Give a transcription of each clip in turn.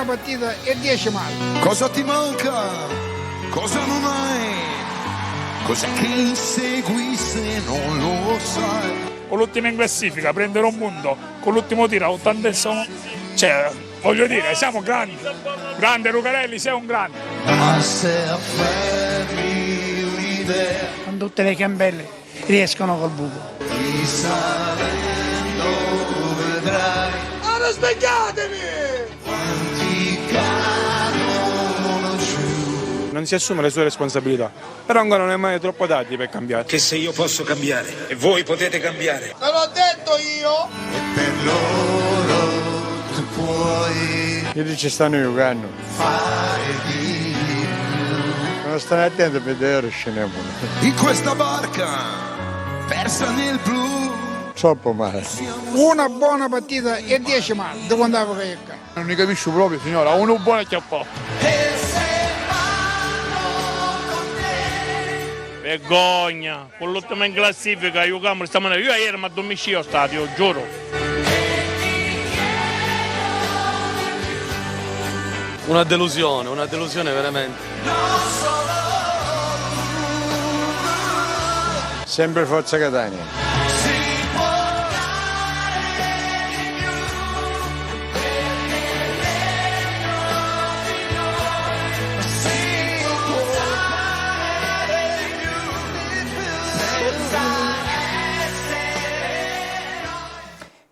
buona partita e 10 male. Cosa ti manca? Cosa non hai? Cos'è che insegui se non lo sai? Con l'ultima in classifica, prendere un punto, con l'ultimo tiro, 80 sono... Cioè, voglio dire, siamo grandi. Grande Lucarelli, sei un grande. Ma se afferri un'idea, Con tutte le gambelle riescono col buco. risalendo vedrai. Ora svegliatevi! Quanti cadono giù. Non si assume le sue responsabilità, però ancora non è mai troppo tardi per cambiare. Che se io posso cambiare e voi potete cambiare. Te l'ho detto io! E per loro tu puoi Io ci stanno giocando, fare di non stare attento per vedere sceniamo. in questa barca persa nel blu. Troppo male. Una buona partita e 10 male. Devo andare a giocare. Non ne capisco proprio, signora, uno buono e chiappato. Vergogna, con l'ultima in classifica, giocamo stamattina. Io ieri mi addormiscio al stadio, giuro. Una delusione veramente. Sempre Forza Catania.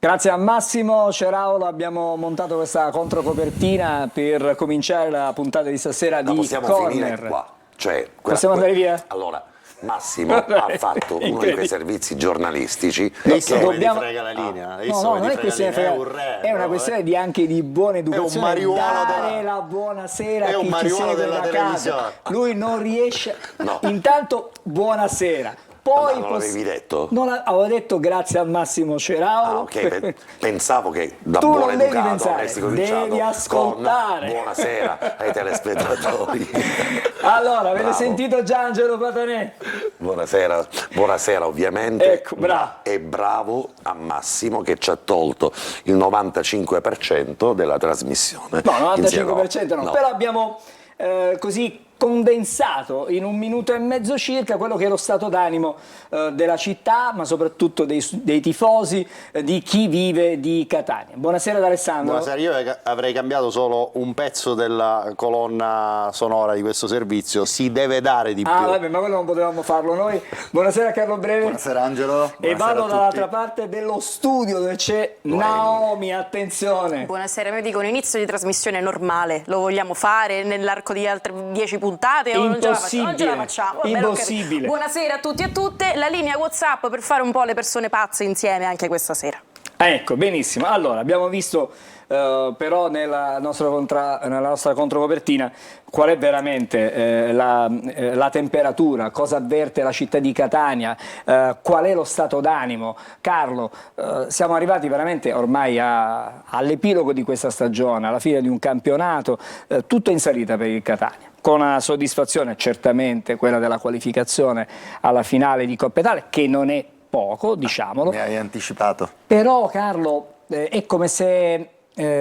Grazie a Massimo Ceraulo abbiamo montato questa controcopertina per cominciare la puntata di stasera di possiamo finire Corner. qua. Cioè, Possiamo andare via? Allora, Massimo ha fatto uno di quei servizi giornalistici Dobbiamo... frega la linea. No, non è questione di frega, è una questione di anche di buona educazione, marijuana dare la buonasera è a un chi ci marijuana segue della da casa. televisione. Lui non riesce, No. intanto buonasera. Poi non l'avevi detto? Avevo detto grazie a Massimo Ceraulo. Ok, pensavo che da Tu buon non devi educato pensare, avresti cominciato devi ascoltare. con buonasera ai telespettatori. Allora, avete Bravo. sentito Giangelo Patanè? Buonasera ovviamente. Ecco, bravo. E bravo a Massimo che ci ha tolto il 95% della trasmissione. No, Insieme 95% no, però abbiamo così condensato in un minuto e mezzo circa quello che è lo stato d'animo della città, ma soprattutto dei tifosi, di chi vive di Catania. Buonasera ad Alessandro. Buonasera, io avrei cambiato solo un pezzo della colonna sonora di questo servizio, si deve dare di più. Ah, vabbè, ma quello non potevamo farlo noi. Buonasera Carlo Breve. Buonasera Angelo. E Buonasera vado a dall'altra tutti. parte dello studio dove c'è Naomi, attenzione. Buonasera, mi dico un inizio di trasmissione normale, lo vogliamo fare nell'arco di altre 10 puntate o non ce la facciamo? Vabbè, Impossibile. Buonasera a tutti e a tutte, la linea WhatsApp per fare un po' le persone pazze insieme anche questa sera. Ecco, benissimo. Allora, abbiamo visto però nella nostra controcopertina qual è veramente la temperatura, cosa avverte la città di Catania, qual è lo stato d'animo. Carlo, siamo arrivati veramente ormai all'epilogo di questa stagione, alla fine di un campionato, tutto in salita per il Catania. Con una soddisfazione certamente quella della qualificazione alla finale di Coppa Italia, che non è poco, diciamolo. Mi hai anticipato. Però Carlo, è come se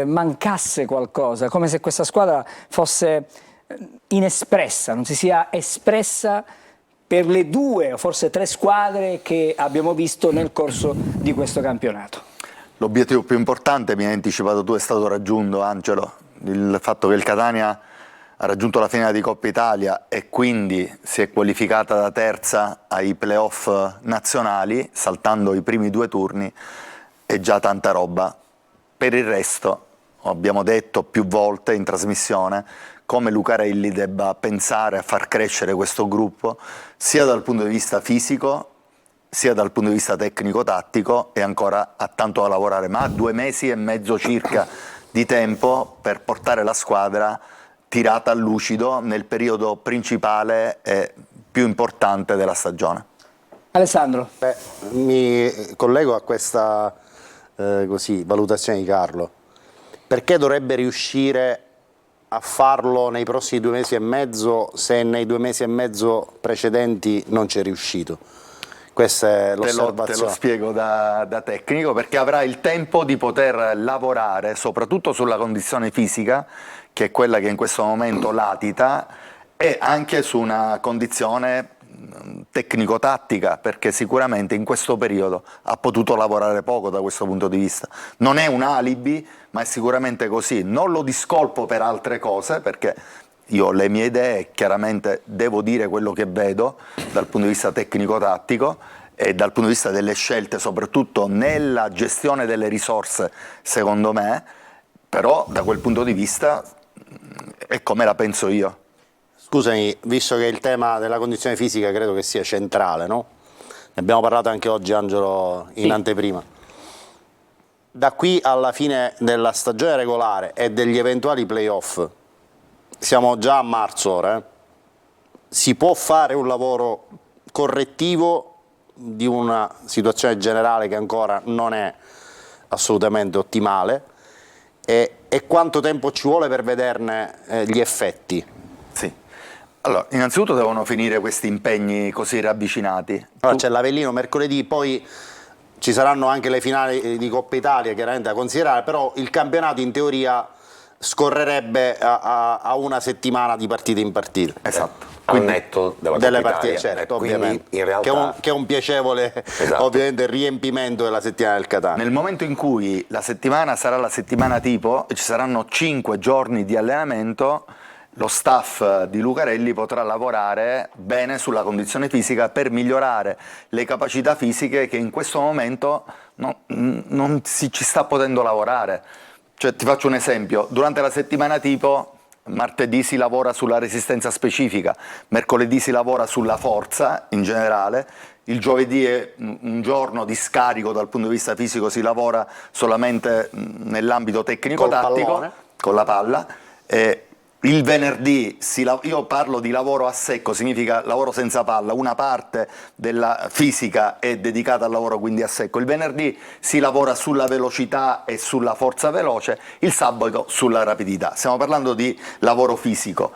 mancasse qualcosa, come se questa squadra fosse inespressa, non si sia espressa per le 2 o forse 3 squadre che abbiamo visto nel corso di questo campionato. L'obiettivo più importante, mi hai anticipato tu, è stato raggiunto, Angelo. Il fatto che il Catania ha raggiunto la finale di Coppa Italia e quindi si è qualificata da terza ai playoff nazionali, saltando i primi 2 turni, è già tanta roba. Per il resto, abbiamo detto più volte in trasmissione, come Lucarelli debba pensare a far crescere questo gruppo, sia dal punto di vista fisico, sia dal punto di vista tecnico-tattico, e ancora ha tanto da lavorare, ma ha 2 mesi e mezzo circa di tempo per portare la squadra tirata a lucido nel periodo principale e più importante della stagione. Alessandro. Mi collego a questa valutazione di Carlo. Perché dovrebbe riuscire a farlo nei prossimi 2 mesi e mezzo se nei 2 mesi e mezzo precedenti non c'è riuscito? Questa è l'osservazione. Te lo spiego da tecnico, perché avrà il tempo di poter lavorare soprattutto sulla condizione fisica, che è quella che in questo momento latita, e anche su una condizione tecnico-tattica, perché sicuramente in questo periodo ha potuto lavorare poco da questo punto di vista. Non è un alibi, ma è sicuramente così. Non lo discolpo per altre cose, perché io ho le mie idee, chiaramente devo dire quello che vedo dal punto di vista tecnico-tattico e dal punto di vista delle scelte, soprattutto nella gestione delle risorse, secondo me, però da quel punto di vista è come la penso io. Scusami, visto che il tema della condizione fisica credo che sia centrale, no? Ne abbiamo parlato anche oggi, Angelo, in anteprima. Da qui alla fine della stagione regolare e degli eventuali playoff, siamo già a marzo ora, si può fare un lavoro correttivo di una situazione generale che ancora non è assolutamente ottimale, e quanto tempo ci vuole per vederne gli effetti? Sì. Allora, innanzitutto devono finire questi impegni così ravvicinati. Allora, c'è l'Avellino mercoledì, poi ci saranno anche le finali di Coppa Italia chiaramente da considerare, però il campionato in teoria scorrerebbe a una settimana di partita in partita. Esatto. Al netto delle partite, certo, ovviamente, in realtà, che è un piacevole ovviamente riempimento della settimana del Catania. Nel momento in cui la settimana sarà la settimana tipo e ci saranno 5 giorni di allenamento, lo staff di Lucarelli potrà lavorare bene sulla condizione fisica per migliorare le capacità fisiche che in questo momento non ci sta potendo lavorare. Cioè, ti faccio un esempio: durante la settimana tipo martedì si lavora sulla resistenza specifica, mercoledì si lavora sulla forza in generale, il giovedì è un giorno di scarico dal punto di vista fisico, si lavora solamente nell'ambito tecnico-tattico, con la palla. Il venerdì io parlo di lavoro a secco, significa lavoro senza palla, una parte della fisica è dedicata al lavoro quindi a secco. Il venerdì si lavora sulla velocità e sulla forza veloce, il sabato sulla rapidità. Stiamo parlando di lavoro fisico.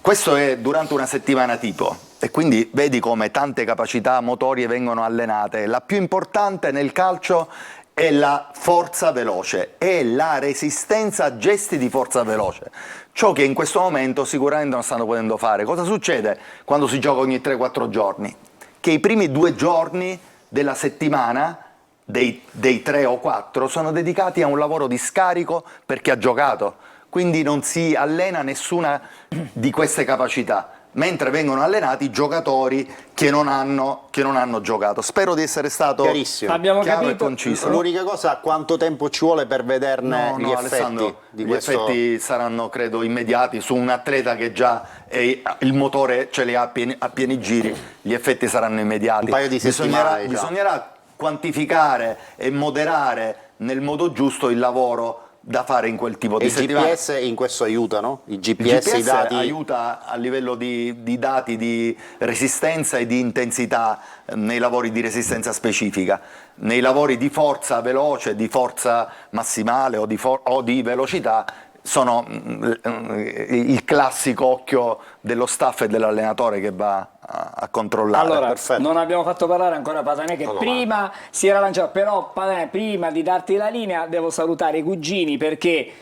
Questo è durante una settimana tipo, e quindi vedi come tante capacità motorie vengono allenate. La più importante nel calcio è la forza veloce, è la resistenza a gesti di forza veloce, ciò che in questo momento sicuramente non stanno potendo fare. Cosa succede quando si gioca ogni 3-4 giorni? Che i primi 2 giorni della settimana, dei 3 o 4, sono dedicati a un lavoro di scarico per chi ha giocato, quindi non si allena nessuna di queste capacità, mentre vengono allenati giocatori che non hanno giocato. Spero di essere stato chiaro e conciso. L'unica cosa, quanto tempo ci vuole per vederne gli effetti? Alessandro, di gli questo... effetti saranno, credo, immediati. Su un atleta che già il motore ce li ha a pieni giri, gli effetti saranno immediati. Un paio di settimane, bisognerà quantificare e moderare nel modo giusto il lavoro da fare in quel tipo di settimana. I GPS in questo aiutano? I GPS, i dati... aiuta a livello di dati di resistenza e di intensità nei lavori di resistenza specifica. Nei lavori di forza veloce, di forza massimale o di velocità sono il classico occhio dello staff e dell'allenatore che va a controllare. Allora, non abbiamo fatto parlare ancora Patanè, che prima si era lanciato, però Patanè, prima di darti la linea devo salutare i cugini, perché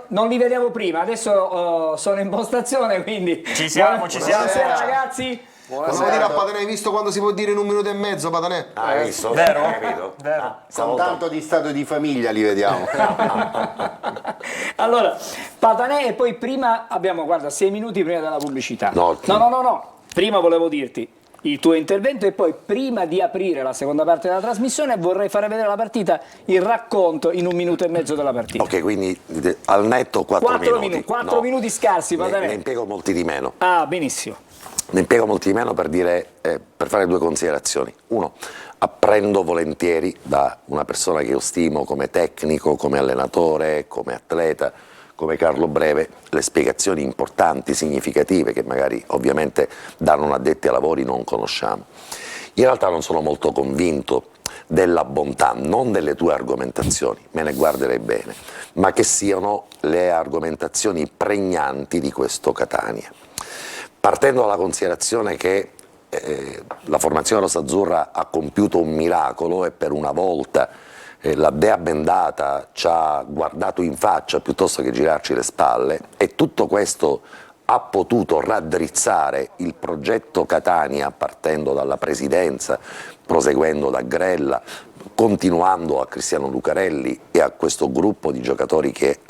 non li vedevo prima, adesso sono in postazione, quindi ci siamo. Buonasera ragazzi. Volevo dire a Patanè, hai visto quando si può dire in 1 minuto e mezzo, Patanè? Hai visto? Vero? Capito? Soltanto di stato di famiglia li vediamo. Allora, Patanè, e poi prima abbiamo, guarda, 6 minuti prima della pubblicità. No. Prima volevo dirti il tuo intervento, e poi prima di aprire la seconda parte della trasmissione vorrei fare vedere la partita, il racconto in 1 minuto e mezzo della partita. Ok, quindi al netto 4 minuti. 4 minuti scarsi, Patanè. Ne impiego molti di meno. Ah, benissimo. Ne impiego molti di meno per fare 2 considerazioni. Uno, apprendo volentieri da una persona che io stimo come tecnico, come allenatore, come atleta, come Carlo Breve, le spiegazioni importanti, significative, che magari ovviamente da non addetti ai lavori non conosciamo. In realtà non sono molto convinto della bontà, non delle tue argomentazioni, me ne guarderei bene, ma che siano le argomentazioni pregnanti di questo Catania. Partendo dalla considerazione che la formazione rossazzurra ha compiuto un miracolo e per una volta la dea bendata ci ha guardato in faccia piuttosto che girarci le spalle, e tutto questo ha potuto raddrizzare il progetto Catania partendo dalla presidenza, proseguendo da Grella, continuando a Cristiano Lucarelli e a questo gruppo di giocatori che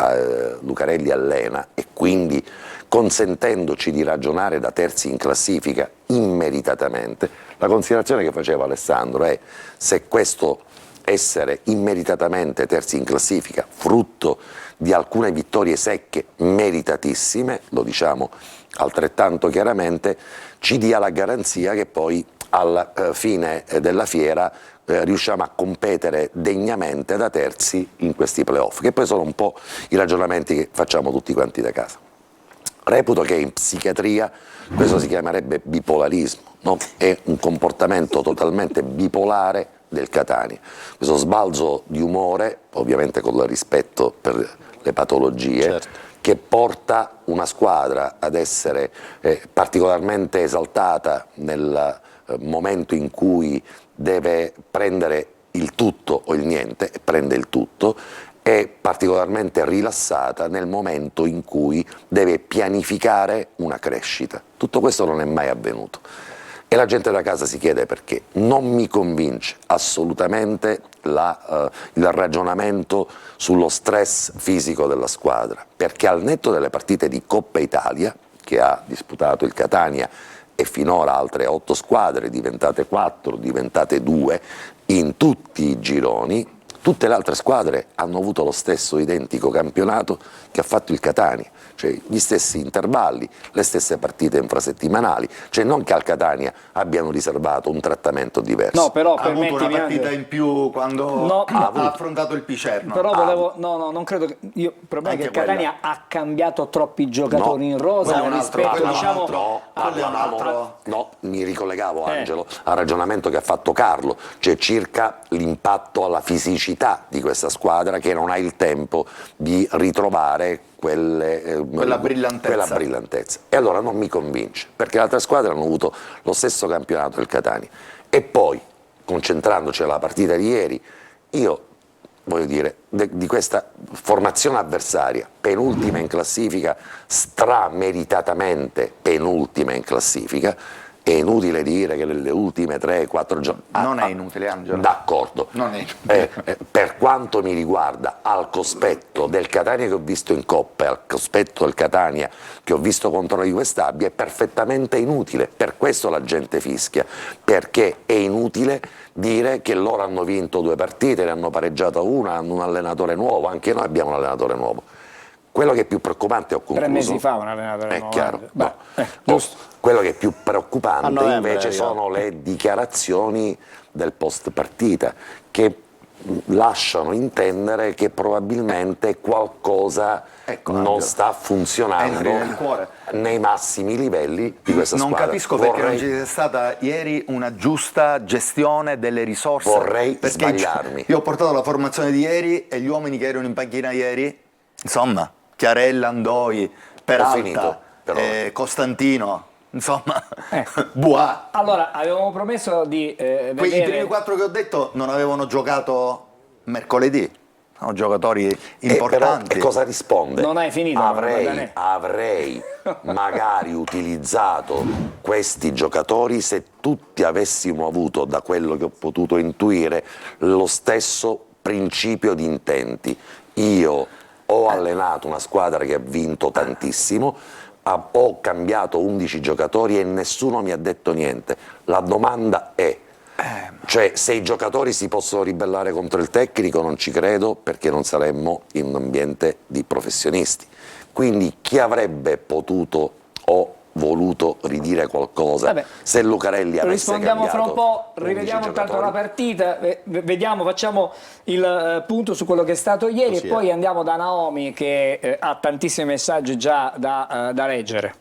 Lucarelli allena, e quindi consentendoci di ragionare da terzi in classifica immeritatamente. La considerazione che faceva Alessandro è: se questo essere immeritatamente terzi in classifica, frutto di alcune vittorie secche meritatissime, lo diciamo altrettanto chiaramente, ci dia la garanzia che poi alla fine della fiera riusciamo a competere degnamente da terzi in questi playoff, che poi sono un po' i ragionamenti che facciamo tutti quanti da casa. Reputo che in psichiatria questo si chiamerebbe bipolarismo, no? È un comportamento totalmente bipolare del Catania, questo sbalzo di umore, ovviamente con il rispetto per le patologie, certo, che porta una squadra ad essere particolarmente esaltata nel momento in cui deve prendere il tutto o il niente, e prende il tutto, è particolarmente rilassata nel momento in cui deve pianificare una crescita. Tutto questo non è mai avvenuto. E la gente da casa si chiede perché. Non mi convince assolutamente il ragionamento sullo stress fisico della squadra, perché al netto delle partite di Coppa Italia, che ha disputato il Catania, e finora altre 8 squadre, diventate 4, diventate 2, in tutti i gironi, tutte le altre squadre hanno avuto lo stesso identico campionato che ha fatto il Catania, cioè gli stessi intervalli, le stesse partite infrasettimanali, cioè non che al Catania abbiano riservato un trattamento diverso. No, però ha avuto una partita in più quando ha affrontato il Picerno. Però volevo, non credo che, il problema è che il Catania ha cambiato troppi giocatori in rosa rispetto, diciamo, no, mi ricollegavo, Angelo, al ragionamento che ha fatto Carlo, cioè circa l'impatto alla fisicità di questa squadra che non ha il tempo di ritrovare quella brillantezza. E allora non mi convince, perché le altre squadre hanno avuto lo stesso campionato del Catania. E poi, concentrandoci alla partita di ieri, io voglio dire, di questa formazione avversaria, penultima in classifica, strameritatamente penultima in classifica, è inutile dire che le ultime 3-4 giorni... Non è inutile, Angelo. D'accordo. Per quanto mi riguarda, al cospetto del Catania che ho visto in Coppa e al cospetto del Catania che ho visto contro la Juve Stabia, è perfettamente inutile. Per questo la gente fischia, perché è inutile dire che loro hanno vinto 2 partite, ne hanno pareggiata una, hanno un allenatore nuovo, anche noi abbiamo un allenatore nuovo. Quello che è più preoccupante, ho concluso... 3 mesi fa un allenatore nuovo. È chiaro. Giusto. Quello che è più preoccupante invece sono le dichiarazioni del post partita, che lasciano intendere che probabilmente qualcosa non sta funzionando nei massimi livelli di questa squadra. Non capisco perché non ci sia stata ieri una giusta gestione delle risorse. Vorrei sbagliarmi. Io ho portato la formazione di ieri e gli uomini che erano in panchina ieri, insomma, Chiarella, Andoi, Peralta, Costantino, insomma, Buà. Allora, avevamo promesso di vedere... I primi 4 che ho detto non avevano giocato mercoledì, sono giocatori importanti. Però, e cosa risponde? Non hai finito. Avrei magari utilizzato questi giocatori se tutti avessimo avuto, da quello che ho potuto intuire, lo stesso principio di intenti. Io ho allenato una squadra che ha vinto tantissimo, ho cambiato 11 giocatori e nessuno mi ha detto niente. La domanda è, cioè, se i giocatori si possono ribellare contro il tecnico non ci credo, perché non saremmo in un ambiente di professionisti. Quindi chi avrebbe potuto o voluto ridire qualcosa se Lucarelli avesse rispondiamo cambiato? Fra un po', rivediamo intanto la partita, vediamo, facciamo il punto su quello che è stato ieri e poi andiamo da Naomi che ha tantissimi messaggi già da leggere.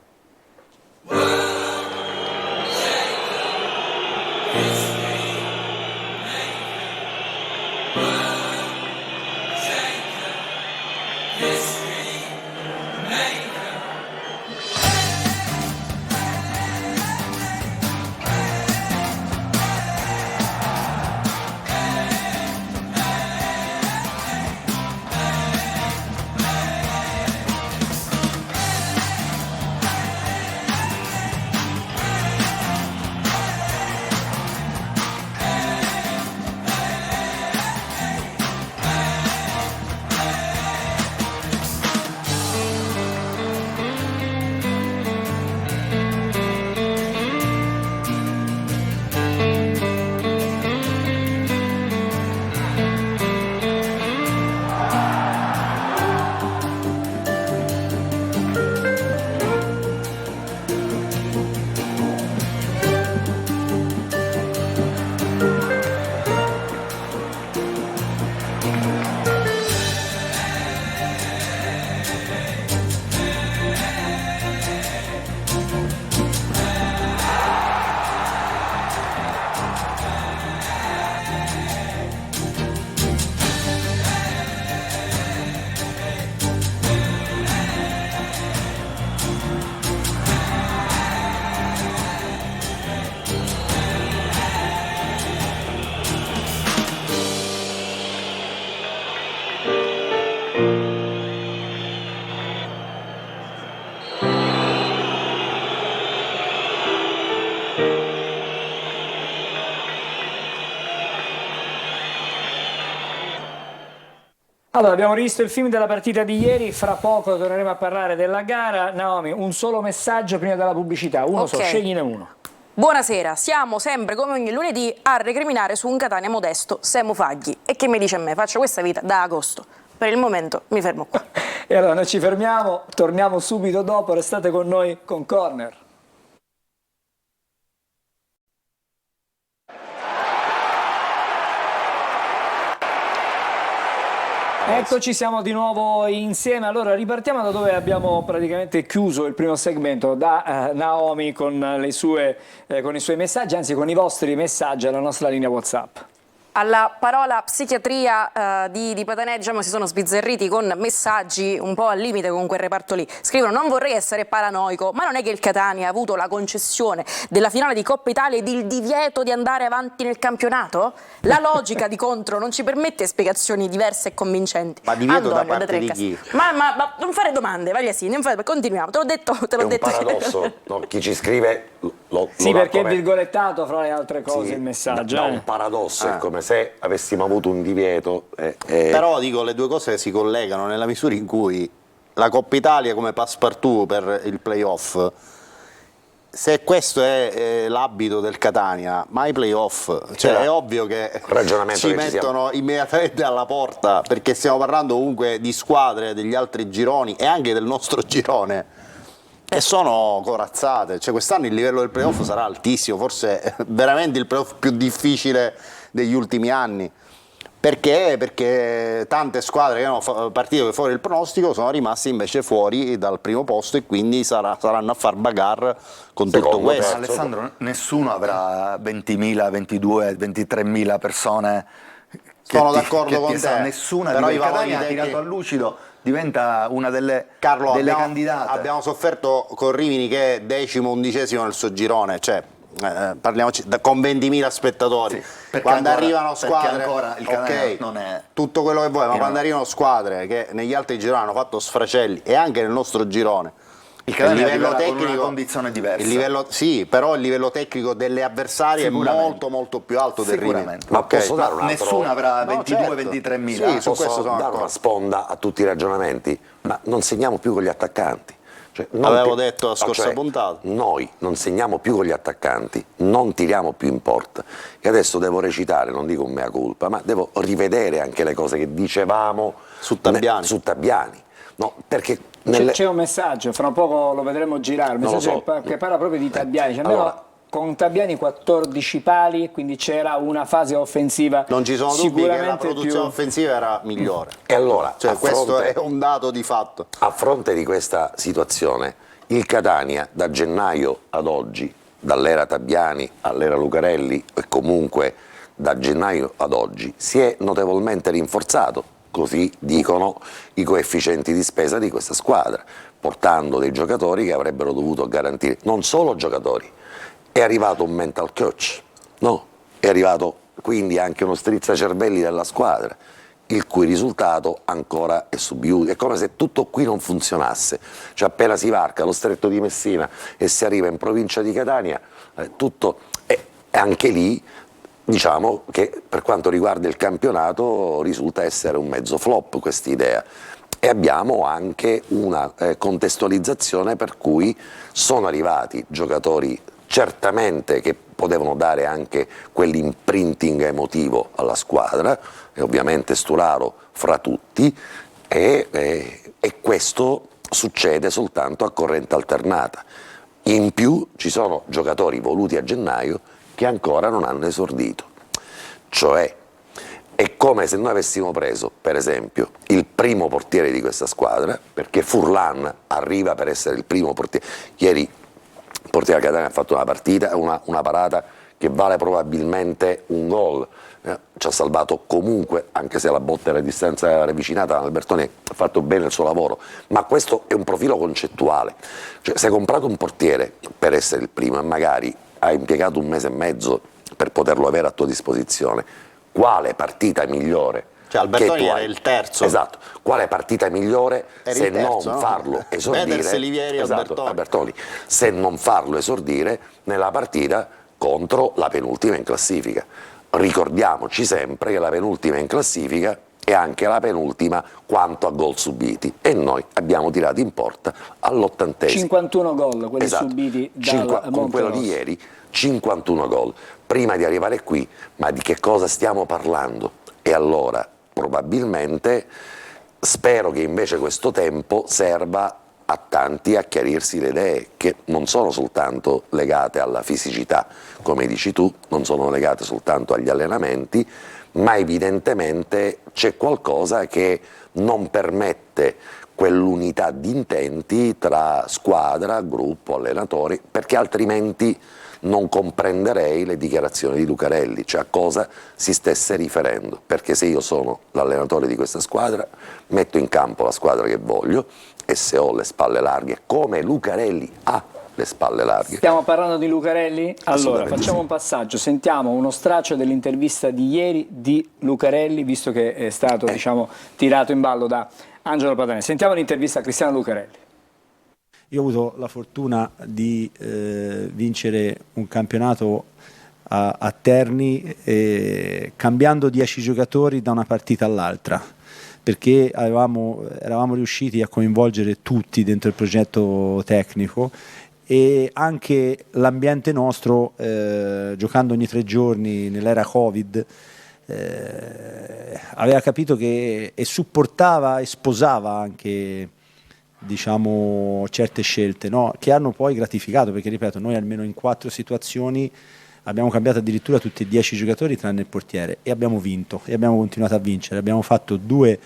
Allora, abbiamo rivisto il film della partita di ieri, fra poco torneremo a parlare della gara. Naomi, un solo messaggio prima della pubblicità, uno solo, scegliene uno. Buonasera, siamo sempre come ogni lunedì a recriminare su un Catania modesto Semu Fagli. E che mi dice a me? Faccio questa vita da agosto. Per il momento mi fermo qua. E allora noi ci fermiamo, torniamo subito dopo, restate con noi con Corner. Eccoci, siamo di nuovo insieme. Allora ripartiamo da dove abbiamo praticamente chiuso il primo segmento, da Naomi con i suoi messaggi, anzi con i vostri messaggi alla nostra linea WhatsApp. Alla parola psichiatria di Pataneggia si sono sbizzarriti con messaggi un po' al limite con quel reparto lì. Scrivono: non vorrei essere paranoico, ma non è che il Catania ha avuto la concessione della finale di Coppa Italia ed il divieto di andare avanti nel campionato? La logica di contro non ci permette spiegazioni diverse e convincenti. Ma divieto da parte di chi? Ma non fare domande, vai sì, continuiamo, te l'ho detto. È un paradosso, no? Chi ci scrive sì, perché è virgolettato fra le altre cose il messaggio. Da un paradosso, è come se avessimo avuto un divieto. Però dico, le due cose si collegano nella misura in cui la Coppa Italia come passepartout per il playoff, se questo è l'abito del Catania, ma i playoff, cioè è ovvio che ci mettono immediatamente alla porta, perché stiamo parlando comunque di squadre degli altri gironi e anche del nostro girone. E sono corazzate, cioè quest'anno il livello del playoff sarà altissimo, forse veramente il playoff più difficile degli ultimi anni. Perché? Perché tante squadre che hanno partito fuori il pronostico sono rimaste invece fuori dal primo posto e quindi saranno a far bagarre con tutto questo. Alessandro, nessuno avrà 20.000, 22, 23.000 persone. Sono d'accordo con te. Nessuna però di Catania ha tirato a lucido. Diventa una delle candidate. Abbiamo sofferto con Rimini che è 10º, 11º nel suo girone, cioè parliamoci con 20.000 spettatori. Sì, quando ancora, arrivano squadre, ancora il ok, non è tutto quello che vuoi, ma quando arrivano squadre che negli altri gironi hanno fatto sfracelli e anche nel nostro girone, il livello tecnico con una condizione diversa. Sì, però il livello tecnico delle avversarie è molto molto più alto del Rimini. Ma posso dare un altro? Nessuno avrà 22-23.000. Sì, posso dare una sponda a tutti i ragionamenti, ma non segniamo più con gli attaccanti. Cioè, avevo detto la scorsa puntata. Noi non segniamo più con gli attaccanti, non tiriamo più in porta. E adesso devo recitare, non dico un mea culpa, ma devo rivedere anche le cose che dicevamo su Tabbiani. No, perché c'è un messaggio, fra un poco lo vedremo girare, un messaggio che parla proprio di Tabbiani. Cioè, con Tabbiani 14 pali, quindi c'era una fase offensiva. Non ci sono dubbi che la produzione offensiva era migliore. E allora, cioè, questo è un dato di fatto. A fronte di questa situazione, il Catania da gennaio ad oggi, dall'era Tabbiani all'era Lucarelli e comunque da gennaio ad oggi, si è notevolmente rinforzato. Così dicono i coefficienti di spesa di questa squadra, portando dei giocatori che avrebbero dovuto garantire, non solo giocatori, è arrivato un mental coach, no? È arrivato quindi anche uno strizzacervelli della squadra, il cui risultato ancora è subiuto. È come se tutto qui non funzionasse, cioè appena si varca lo stretto di Messina e si arriva in provincia di Catania, tutto è anche lì. Diciamo che per quanto riguarda il campionato risulta essere un mezzo flop questa idea e abbiamo anche una contestualizzazione per cui sono arrivati giocatori certamente che potevano dare anche quell'imprinting emotivo alla squadra e ovviamente Sturaro fra tutti e questo succede soltanto a corrente alternata. In più ci sono giocatori voluti a gennaio che ancora non hanno esordito, cioè è come se noi avessimo preso per esempio il primo portiere di questa squadra, perché Furlan arriva per essere il primo portiere. Ieri il portiere Catania ha fatto una partita, una parata che vale probabilmente un gol, ci ha salvato comunque, anche se la botta era a distanza ravvicinata, Albertoni ha fatto bene il suo lavoro, ma questo è un profilo concettuale, cioè se hai comprato un portiere per essere il primo e magari hai impiegato un mese e mezzo per poterlo avere a tua disposizione, quale partita migliore? Cioè Albertoni era il terzo. Esatto, quale partita migliore se non farlo esordire? Veders, Livieri, esatto, Albertoni, se non farlo esordire nella partita contro la penultima in classifica. Ricordiamoci sempre che la penultima in classifica e anche la penultima quanto a gol subiti, e noi abbiamo tirato in porta all'80°. 51 gol, quelli Esatto. subiti dal con quello di ieri, 51 gol. Prima di arrivare qui, ma di che cosa stiamo parlando? E allora, probabilmente, spero che invece questo tempo serva a tanti a chiarirsi le idee, che non sono soltanto legate alla fisicità, come dici tu, non sono legate soltanto agli allenamenti, ma evidentemente c'è qualcosa che non permette quell'unità di intenti tra squadra, gruppo, allenatori, perché altrimenti non comprenderei le dichiarazioni di Lucarelli, cioè a cosa si stesse riferendo, perché se io sono l'allenatore di questa squadra, metto in campo la squadra che voglio, e se ho le spalle larghe, come Lucarelli ha le spalle larghe. Stiamo parlando di Lucarelli? Allora, facciamo un passaggio, sentiamo uno straccio dell'intervista di ieri di Lucarelli, visto che è stato diciamo, tirato in ballo da Angelo Patanè. Sentiamo l'intervista a Cristiano Lucarelli. Io ho avuto la fortuna di vincere un campionato a Terni cambiando 10 giocatori da una partita all'altra, perché eravamo riusciti a coinvolgere tutti dentro il progetto tecnico, e anche l'ambiente nostro, giocando ogni 3 giorni nell'era Covid, aveva capito che e supportava e sposava anche diciamo certe scelte, no? Che hanno poi gratificato, perché ripeto, noi almeno in 4 situazioni abbiamo cambiato addirittura tutti e 10 giocatori tranne il portiere, e abbiamo vinto e abbiamo continuato a vincere. Abbiamo fatto 2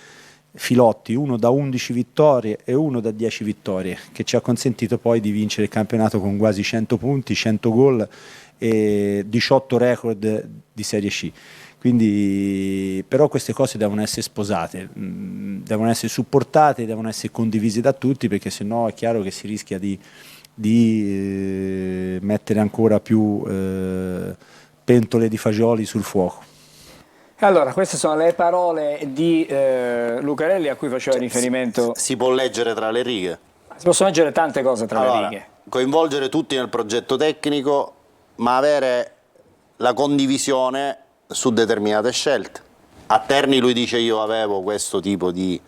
filotti, uno da 11 vittorie e uno da 10 vittorie, che ci ha consentito poi di vincere il campionato con quasi 100 punti, 100 gol e 18 record di Serie C. Quindi, però queste cose devono essere sposate, devono essere supportate, devono essere condivise da tutti, perché sennò è chiaro che si rischia di mettere ancora più pentole di fagioli sul fuoco. Allora, queste sono le parole di Lucarelli a cui faceva riferimento. Si può leggere tra le righe? Si possono leggere tante cose tra le righe. Coinvolgere tutti nel progetto tecnico, ma avere la condivisione su determinate scelte. A Terni lui dice io avevo questo tipo di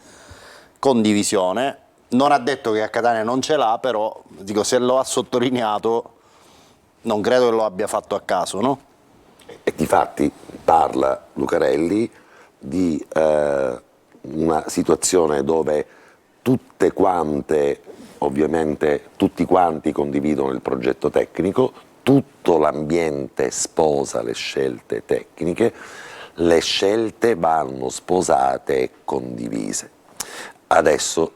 condivisione, non ha detto che a Catania non ce l'ha, però dico, se lo ha sottolineato non credo che lo abbia fatto a caso, no? E difatti parla Lucarelli di una situazione dove tutte quante, ovviamente tutti quanti condividono il progetto tecnico, tutto l'ambiente sposa le scelte tecniche, le scelte vanno sposate e condivise. Adesso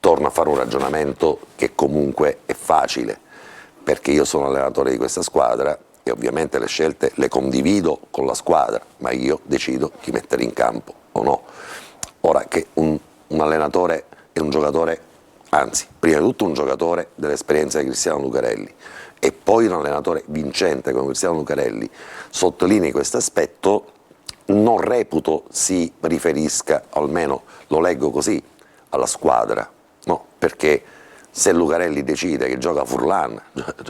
torno a fare un ragionamento che comunque è facile, perché io sono allenatore di questa squadra e ovviamente le scelte le condivido con la squadra, ma io decido chi mettere in campo o no. Ora che un allenatore è un giocatore, anzi, prima di tutto un giocatore dell'esperienza di Cristiano Lucarelli, e poi un allenatore vincente come Cristiano Lucarelli sottolinei questo aspetto, non reputo si riferisca, almeno lo leggo così, alla squadra, no, perché se Lucarelli decide che gioca Furlan,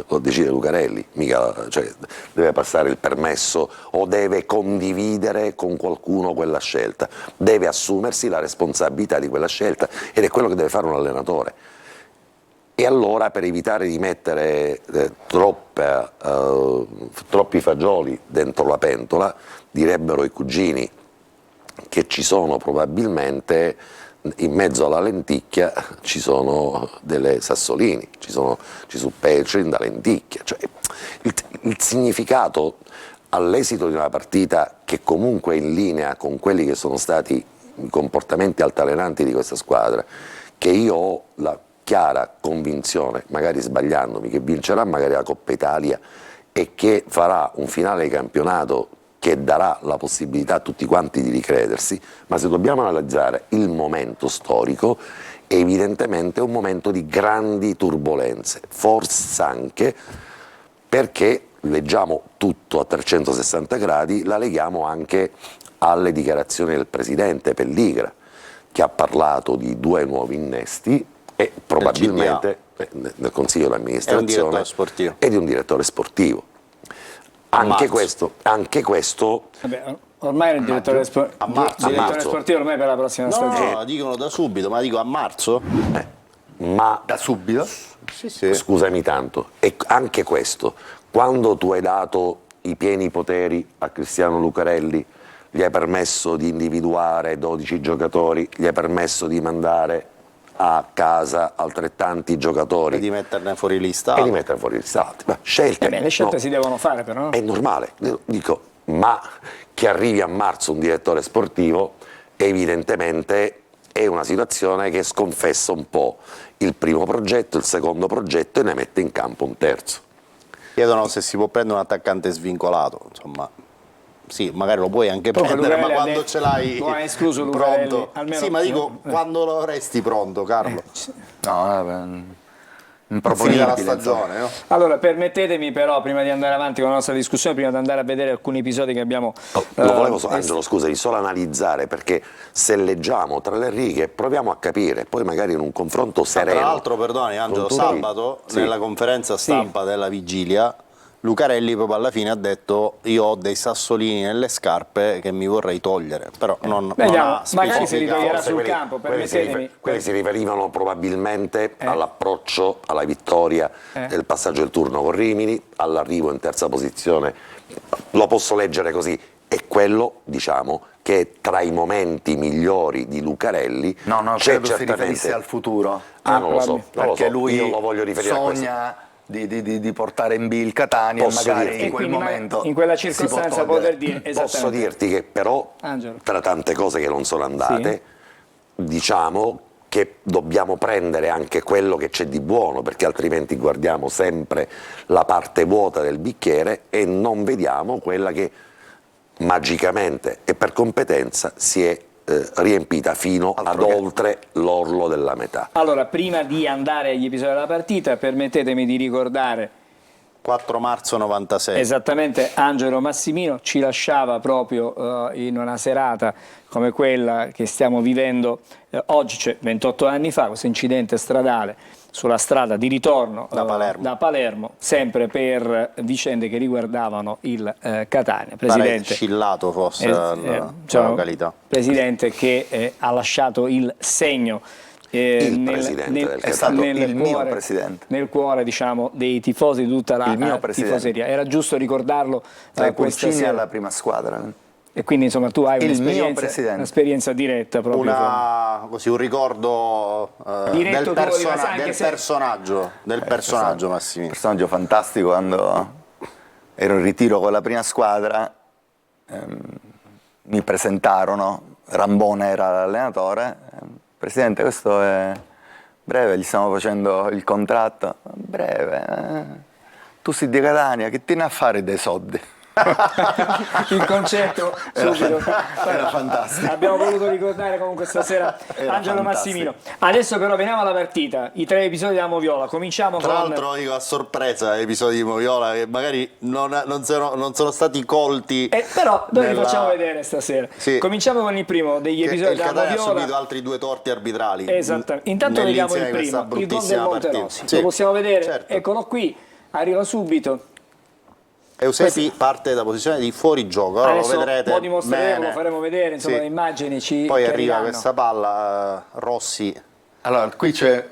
lo decide Lucarelli, mica cioè, deve passare il permesso o deve condividere con qualcuno quella scelta, deve assumersi la responsabilità di quella scelta, ed è quello che deve fare un allenatore. E allora, per evitare di mettere troppi fagioli dentro la pentola, direbbero i cugini che ci sono probabilmente in mezzo alla lenticchia ci sono delle sassolini, ci sono Petrin da lenticchia, cioè il significato all'esito di una partita che comunque è in linea con quelli che sono stati i comportamenti altalenanti di questa squadra, che io ho la chiara convinzione, magari sbagliandomi, che vincerà magari la Coppa Italia e che farà un finale di campionato che darà la possibilità a tutti quanti di ricredersi, ma se dobbiamo analizzare il momento storico, evidentemente è un momento di grandi turbolenze, forse anche perché leggiamo tutto a 360 gradi, la leghiamo anche alle dichiarazioni del presidente Pelligra, che ha parlato di 2 nuovi innesti e probabilmente nel Consiglio di amministrazione e di un direttore sportivo. Anche questo Vabbè, Ormai il direttore, A marzo. direttore sportivo ormai per la prossima stagione. No, dicono da subito, ma dico a marzo? Ma Da subito? Sì. scusami tanto, e anche questo, quando tu hai dato i pieni poteri a Cristiano Lucarelli, gli hai permesso di individuare 12 giocatori, gli hai permesso di mandare a casa altrettanti giocatori E di metterne fuori lista. e di mettere fuori gli stati. Ma scelte, Le scelte no, si devono fare però, no? è normale, dico, ma che arrivi a marzo un direttore sportivo evidentemente è una situazione che sconfessa un po' il primo progetto, il secondo progetto e ne mette in campo un terzo. Chiedono se si può prendere un attaccante svincolato, insomma. Sì, magari lo puoi anche Comunque prendere, ma Lucarelli ha quando detto- ce l'hai lo ha escluso Lucarelli, pronto. almeno- Sì, ma dico, quando lo resti pronto, Carlo? No, Finita improponibile. la stagione, no? Allora, permettetemi però, prima di andare avanti con la nostra discussione, prima di andare a vedere alcuni episodi che abbiamo... Lo volevo, Angelo, scusami, solo analizzare, perché se leggiamo tra le righe proviamo a capire, poi magari in un confronto sereno. Tra l'altro, perdoni Angelo, con tutti- sabato Sì. nella conferenza stampa della vigilia Lucarelli proprio alla fine ha detto io ho dei sassolini nelle scarpe che mi vorrei togliere, però non Vediamo, ha magari si specificato. ritoglierà Forse sul quelli- campo, quelli si permettetemi. quelli si riferivano probabilmente all'approccio, alla vittoria del passaggio del turno con Rimini, all'arrivo in terza posizione. Lo posso leggere così, è quello, diciamo, che è tra i momenti migliori di Lucarelli. No, c'è credo si certamente... riferisse al futuro. Non lo so, non lo Perché so, lui io lo voglio riferire a questo. sogna di portare in B il Catania Posso e magari dirti- in quel quindi momento in quella si può circostanza togliere. poter dire Posso esattamente. dirti che però, Angelo. tra tante cose che non sono andate, diciamo che dobbiamo prendere anche quello che c'è di buono, perché altrimenti guardiamo sempre la parte vuota del bicchiere e non vediamo quella che magicamente e per competenza si è riempita fino ad oltre l'orlo della metà. Allora, prima di andare agli episodi della partita, permettetemi di ricordare 4 marzo 96. esattamente Angelo Massimino ci lasciava proprio in una serata come quella che stiamo vivendo oggi, cioè 28 anni fa, questo incidente stradale sulla strada di ritorno da Palermo, sempre per vicende che riguardavano il Catania. Pare Presidente, scillato fosse la diciamo, località. Presidente che ha lasciato il segno È stato il mio presidente. nel cuore, diciamo, dei tifosi di tutta Il mio la presidente. tifoseria. Era giusto ricordarlo Tra i questa pulcini sera. alla prima squadra. E quindi insomma tu hai Il mio presidente. un'esperienza diretta proprio Un ricordo Diretto del, tuo, anche se- personaggio Massimino. Un personaggio fantastico. Quando ero in ritiro con la prima squadra mi presentarono, Rambone era l'allenatore. Presidente, questo è breve, gli stiamo facendo il contratto. Breve, tu sei di Catania, che tieni a fare dei soldi? il concetto subito. Era fantastico. Abbiamo voluto ricordare comunque stasera Era Angelo fantastico. Massimino. Adesso però veniamo alla partita, i 3 episodi della Moviola. Cominciamo Tra con l'altro dico a sorpresa episodi di Moviola che magari non sono stati colti. però noi li nella- facciamo vedere stasera. Sì. Cominciamo con il primo degli Che episodi il della Catania ha Moviola. subito altri 2 torti arbitrali. Esattamente. Intanto vediamo il nell'insieme di questa primo, il gol del bruttissima Monterossi. partita. Lo possiamo vedere? Certo. Eccolo qui, arriva subito. Eusebi parte da posizione di fuorigioco, ora lo Adesso vedrete lo dimostreremo, bene. lo faremo vedere, insomma, Sì. le immagini ci Poi arriva chiariranno. questa palla, Rossi. Allora, qui c'è.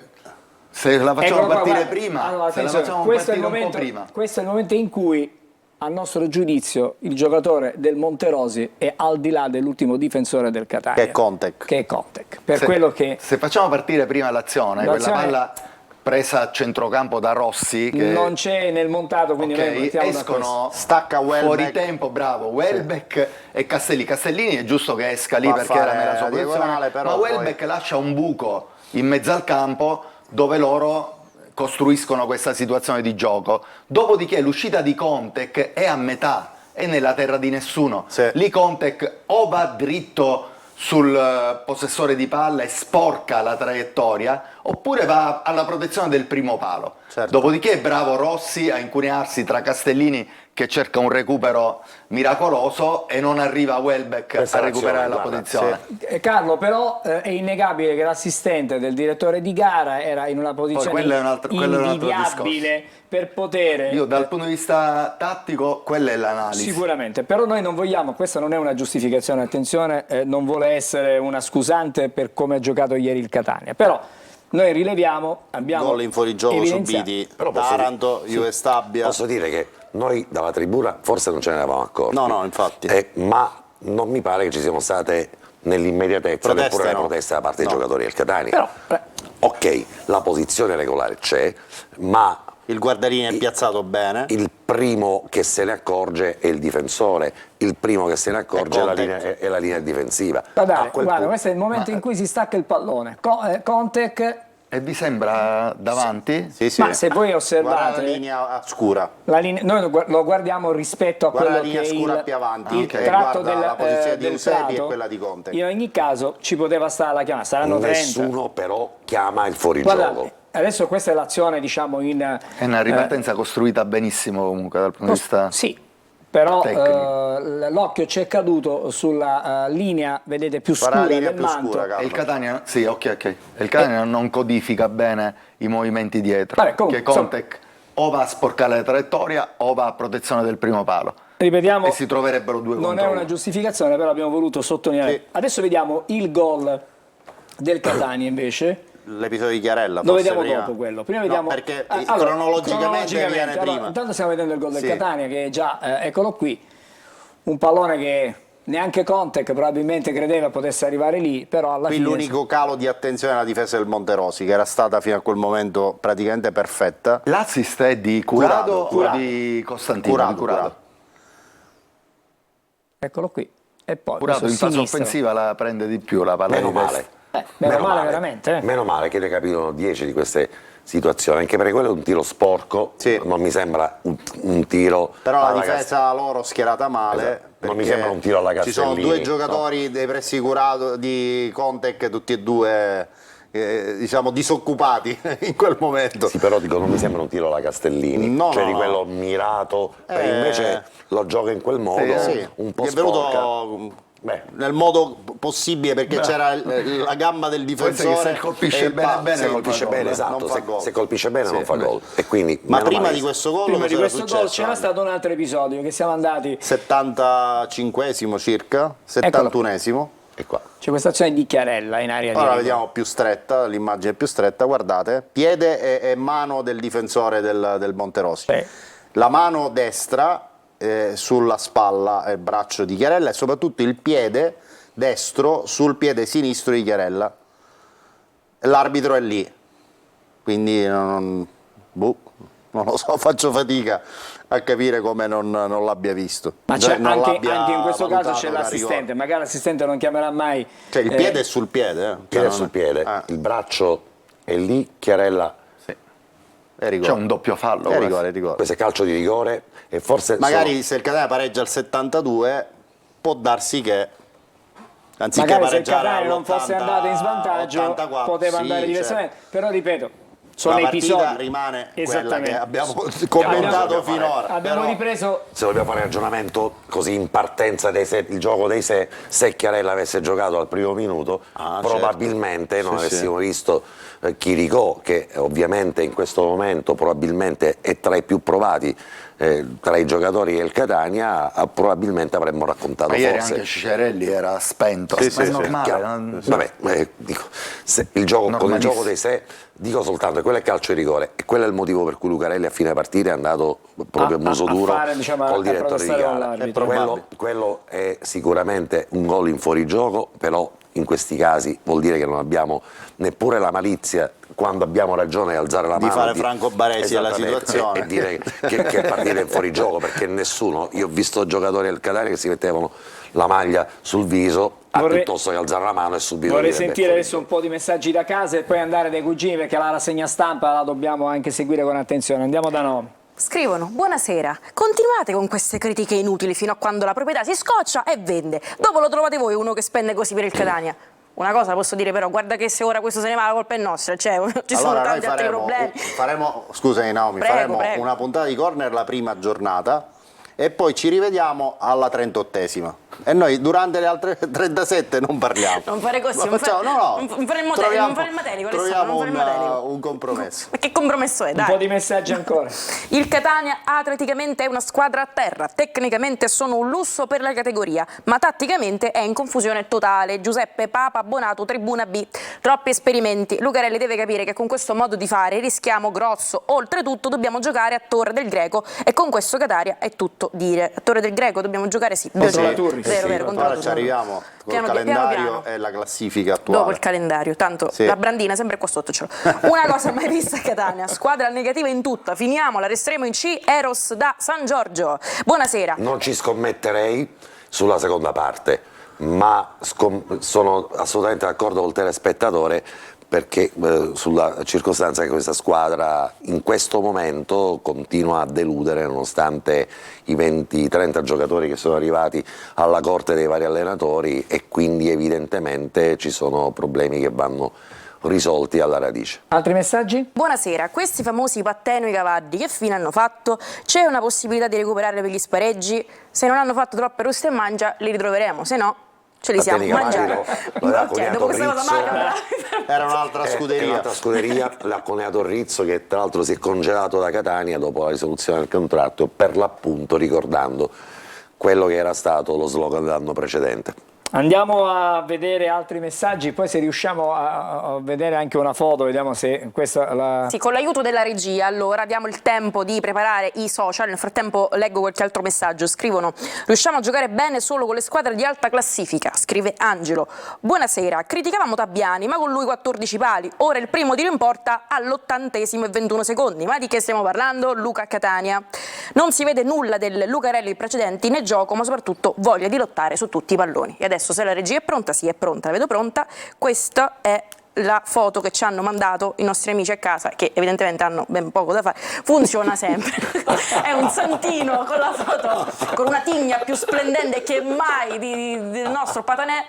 Se la facciamo Eccolo qua, partire guarda. prima, Allora, se la attenzione, facciamo questo è il partire un po' momento, prima. questo è il momento in cui, a nostro giudizio, il giocatore del Monterosi è al di là dell'ultimo difensore del Catania. Che è Contek. Per Se- quello che Se facciamo partire prima l'azione, quella L'azione- palla presa a centrocampo da Rossi, che non c'è nel montato, quindi noi ok, partiamo da escono, Stacca Welbeck. fuori tempo, bravo, Welbeck e Castellini. Castellini è giusto che esca lì Va a perché fare era nella sua la diagonale, posizione, però ma poi- Welbeck lascia un buco in mezzo al campo dove loro costruiscono questa situazione di gioco. Dopodiché l'uscita di Contek è a metà, è nella terra di nessuno. Sì. Lì Contek o va dritto sul possessore di palla e sporca la traiettoria, oppure va alla protezione del primo palo. Certo. Dopodiché è bravo Rossi a incunearsi tra Castellini che cerca un recupero miracoloso e non arriva Welbeck a recuperare la posizione. Carlo, però è innegabile che l'assistente del direttore di gara era in una posizione quello è un altro invidiabile per poter... Io dal punto di vista tattico quella è l'analisi. Sicuramente, però noi non vogliamo, questa non è una giustificazione, attenzione, non vuole essere una scusante per come ha giocato ieri il Catania, però noi rileviamo, abbiamo gol in fuorigioco subiti da Taranto, Juve Stabia. Posso dire che noi dalla tribuna forse non ce ne eravamo accorti. No, infatti. Ma non mi pare che ci siano state nell'immediatezza neppure le proteste da parte dei giocatori del Catania. Però, ok, la posizione regolare c'è, ma il guardarini è piazzato bene. Il primo che se ne accorge è il difensore, il primo che se ne accorge è la linea difensiva. Guarda, questo è il momento in cui si stacca il pallone. Contec. E vi sembra davanti? Sì. Ma se voi osservate la linea scura. noi lo guardiamo rispetto a quello che è il più avanti, il tratto la posizione di Eusebio prato, e quella di Conte. In ogni caso ci poteva stare la chiamata, saranno 30. Nessuno però chiama il fuorigioco. Guarda, adesso questa è l'azione, diciamo, è una ripartenza costruita benissimo comunque dal punto di vista però l'occhio ci è caduto sulla linea, vedete, più scura del manto. E il Catania, il Catania non codifica bene i movimenti dietro. Comunque, che Contec o va a sporcare la traiettoria o va a protezione del primo palo. Ripetiamo, e si troverebbero due contro non è una giustificazione, però abbiamo voluto sottolineare. Sì. Adesso vediamo il gol del Catania invece. L'episodio di Chiarella. Lo vediamo dopo quello. Prima vediamo perché cronologicamente viene prima. Intanto stiamo vedendo il gol del Catania che è già, eccolo qui, un pallone che neanche Contec probabilmente credeva potesse arrivare lì, però alla fine... l'unico calo di attenzione è la difesa del Monterosi, che era stata fino a quel momento praticamente perfetta. L'assist è di Curado o di Costantino? Curado. Eccolo qui. E poi Curado in fase offensiva la prende di più la palla. Meno male. Meno male veramente. Meno male che ne capitano 10 di queste situazioni, anche perché quello è un tiro sporco, non mi sembra un tiro. Però la difesa loro schierata male. Non mi sembra un tiro alla Castellini. Ci sono due giocatori dei pressi Curado di Contec, tutti e due diciamo disoccupati in quel momento. Sì, però dico, non mi sembra un tiro alla Castellini, di quello mirato, invece lo gioca in quel modo, un po' sporca. Nel modo possibile, perché c'era la gamba del difensore. Se colpisce bene, colpisce bene, esatto. Se colpisce bene non fa gol. E quindi, ma prima di questo gol c'era stato un altro episodio che siamo andati 75esimo circa, 71esimo. E qua c'è questa azione di Chiarella in area di ora vediamo più stretta, l'immagine più stretta, guardate, piede e mano del difensore del Monterosi. La mano destra sulla spalla e braccio di Chiarella e soprattutto il piede destro sul piede sinistro di Chiarella. L'arbitro è lì, quindi non lo so, faccio fatica a capire come non l'abbia visto. Ma anche in questo caso c'è l'assistente, magari l'assistente non chiamerà mai. Cioè il piede è sul piede. Il piede è sul piede, il braccio è lì, Chiarella. C'è un doppio fallo. È rigore. Questo è calcio di rigore e forse magari se il Catania pareggia al 72 può darsi che anziché magari se il pareggiare Catania non fosse andato in svantaggio 84, poteva andare diversamente, però ripeto, sono la episodi. partita rimane quella che abbiamo commentato finora. Abbiamo ripreso. Se dobbiamo fare un ragionamento così in partenza il gioco dei se Chiarella avesse giocato al primo minuto, probabilmente non avessimo visto Chiricò, che ovviamente in questo momento probabilmente è tra i più provati tra i giocatori del Catania, probabilmente avremmo raccontato ma ieri forse anche Cicerelli era spento, ma è normale. Vabbè, dico, con il gioco dei se, dico soltanto che quello è calcio di rigore e quello è il motivo per cui Lucarelli a fine partita è andato proprio a muso duro col direttore di gara. Quello è sicuramente un gol in fuorigioco, però in questi casi vuol dire che non abbiamo neppure la malizia, quando abbiamo ragione di alzare la mano, di fare Franco Baresi alla situazione e dire che partita in fuorigioco, perché nessuno, io ho visto giocatori del Catania che si mettevano la maglia sul viso piuttosto che alzare la mano e subito. Vorrei sentire adesso un po' di messaggi da casa e poi andare dai cugini, perché la rassegna stampa la dobbiamo anche seguire con attenzione. Andiamo da Nomi. Scrivono: buonasera, continuate con queste critiche inutili fino a quando la proprietà si scoccia e vende, dopo lo trovate voi uno che spende così per il Catania. Una cosa posso dire però, guarda che se ora questo se ne va la colpa è nostra, cioè ci sono tanti altri problemi. Scusami Naomi, faremo una puntata di corner la prima giornata e poi ci rivediamo alla 38esima. E noi durante le altre 37 non parliamo. Non fare così, Ma non facciamo, non fare il troviamo- non fare il matelico, troviamo non fare il matelico. un compromesso. Ma che compromesso è, Un dai? po' di messaggi ancora. Il Catania atleticamente è una squadra a terra, tecnicamente sono un lusso per la categoria, ma tatticamente è in confusione totale. Giuseppe Papa Bonato, tribuna B. Troppi esperimenti. Lucarelli deve capire che con questo modo di fare rischiamo grosso. Oltretutto dobbiamo giocare a Torre del Greco e con questo Catania è tutto dire. A Torre del Greco dobbiamo giocare, sì. Contro la Turris. Vero, contro la Ora ci Turris. arriviamo col Piano calendario piano. e la classifica attuale. Dopo il calendario, tanto Sì. la brandina sempre qua sotto ce l'ho. Una cosa mai vista a Catania, squadra negativa in tutta, finiamo, la resteremo in C, Eros da San Giorgio. Buonasera. Non ci scommetterei sulla seconda parte, ma sono assolutamente d'accordo col telespettatore perché sulla circostanza che questa squadra in questo momento continua a deludere nonostante i 20-30 giocatori che sono arrivati alla corte dei vari allenatori e quindi evidentemente ci sono problemi che vanno risolti alla radice. Altri messaggi? Buonasera, questi famosi Patteno e Cavalli che fine hanno fatto? C'è una possibilità di recuperare per gli spareggi? Se non hanno fatto troppe ruste e mangia li ritroveremo, se no ce li siamo mangiati. Dopo questa cosa macabra. Era un'altra scuderia. Era un'altra scuderia, l'ha coniato Rizzo che tra l'altro si è congelato da Catania dopo la risoluzione del contratto, per l'appunto ricordando quello che era stato lo slogan dell'anno precedente. Andiamo a vedere altri messaggi, poi se riusciamo a vedere anche una foto, vediamo se questa la... Sì, con l'aiuto della regia, allora diamo il tempo di preparare i social. Nel frattempo leggo qualche altro messaggio. Scrivono: riusciamo a giocare bene solo con le squadre di alta classifica, scrive Angelo. Buonasera, criticavamo Tabbiani, ma con lui 14 pali. Ora il primo tiro in porta all'80esimo e 21 secondi. Ma di che stiamo parlando? Luca Catania. Non si vede nulla del Lucarelli precedenti né gioco, ma soprattutto voglia di lottare su tutti i palloni. E adesso, se la regia è pronta, sì, è pronta, la vedo pronta. Questa è la foto che ci hanno mandato i nostri amici a casa, che evidentemente hanno ben poco da fare. Funziona sempre. È un santino con la foto, con una tigna più splendente che mai del nostro Patanè,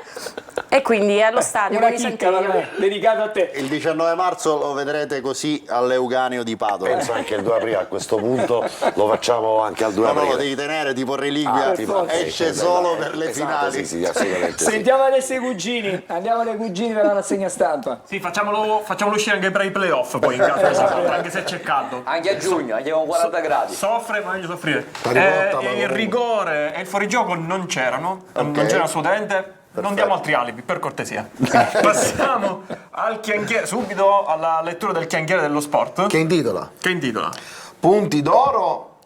e quindi è allo stadio. Una con i chicca, santini. vabbè, dedicata a te. Il 19 marzo lo vedrete così all'Euganeo di Padova. Penso anche il 2 aprile a questo punto lo facciamo anche al 2 No, aprile. lo devi tenere tipo reliquia, esce solo per le finali. Sì, assolutamente sì. Sentiamo adesso i cugini, andiamo dai cugini per la rassegna stampa. Sì, facciamolo uscire anche per i playoff poi in caso, anche se c'è caldo. Anche a giugno, andiamo a 40 gradi. Soffre, ma meglio soffrire. Ricotta, Il rigore e il fuorigioco non c'erano, non c'erano assolutamente. Non diamo altri alibi, per cortesia. Passiamo al chianchiere, subito alla lettura del chianchiere dello sport. Che intitola? Che intitola? Punti d'oro,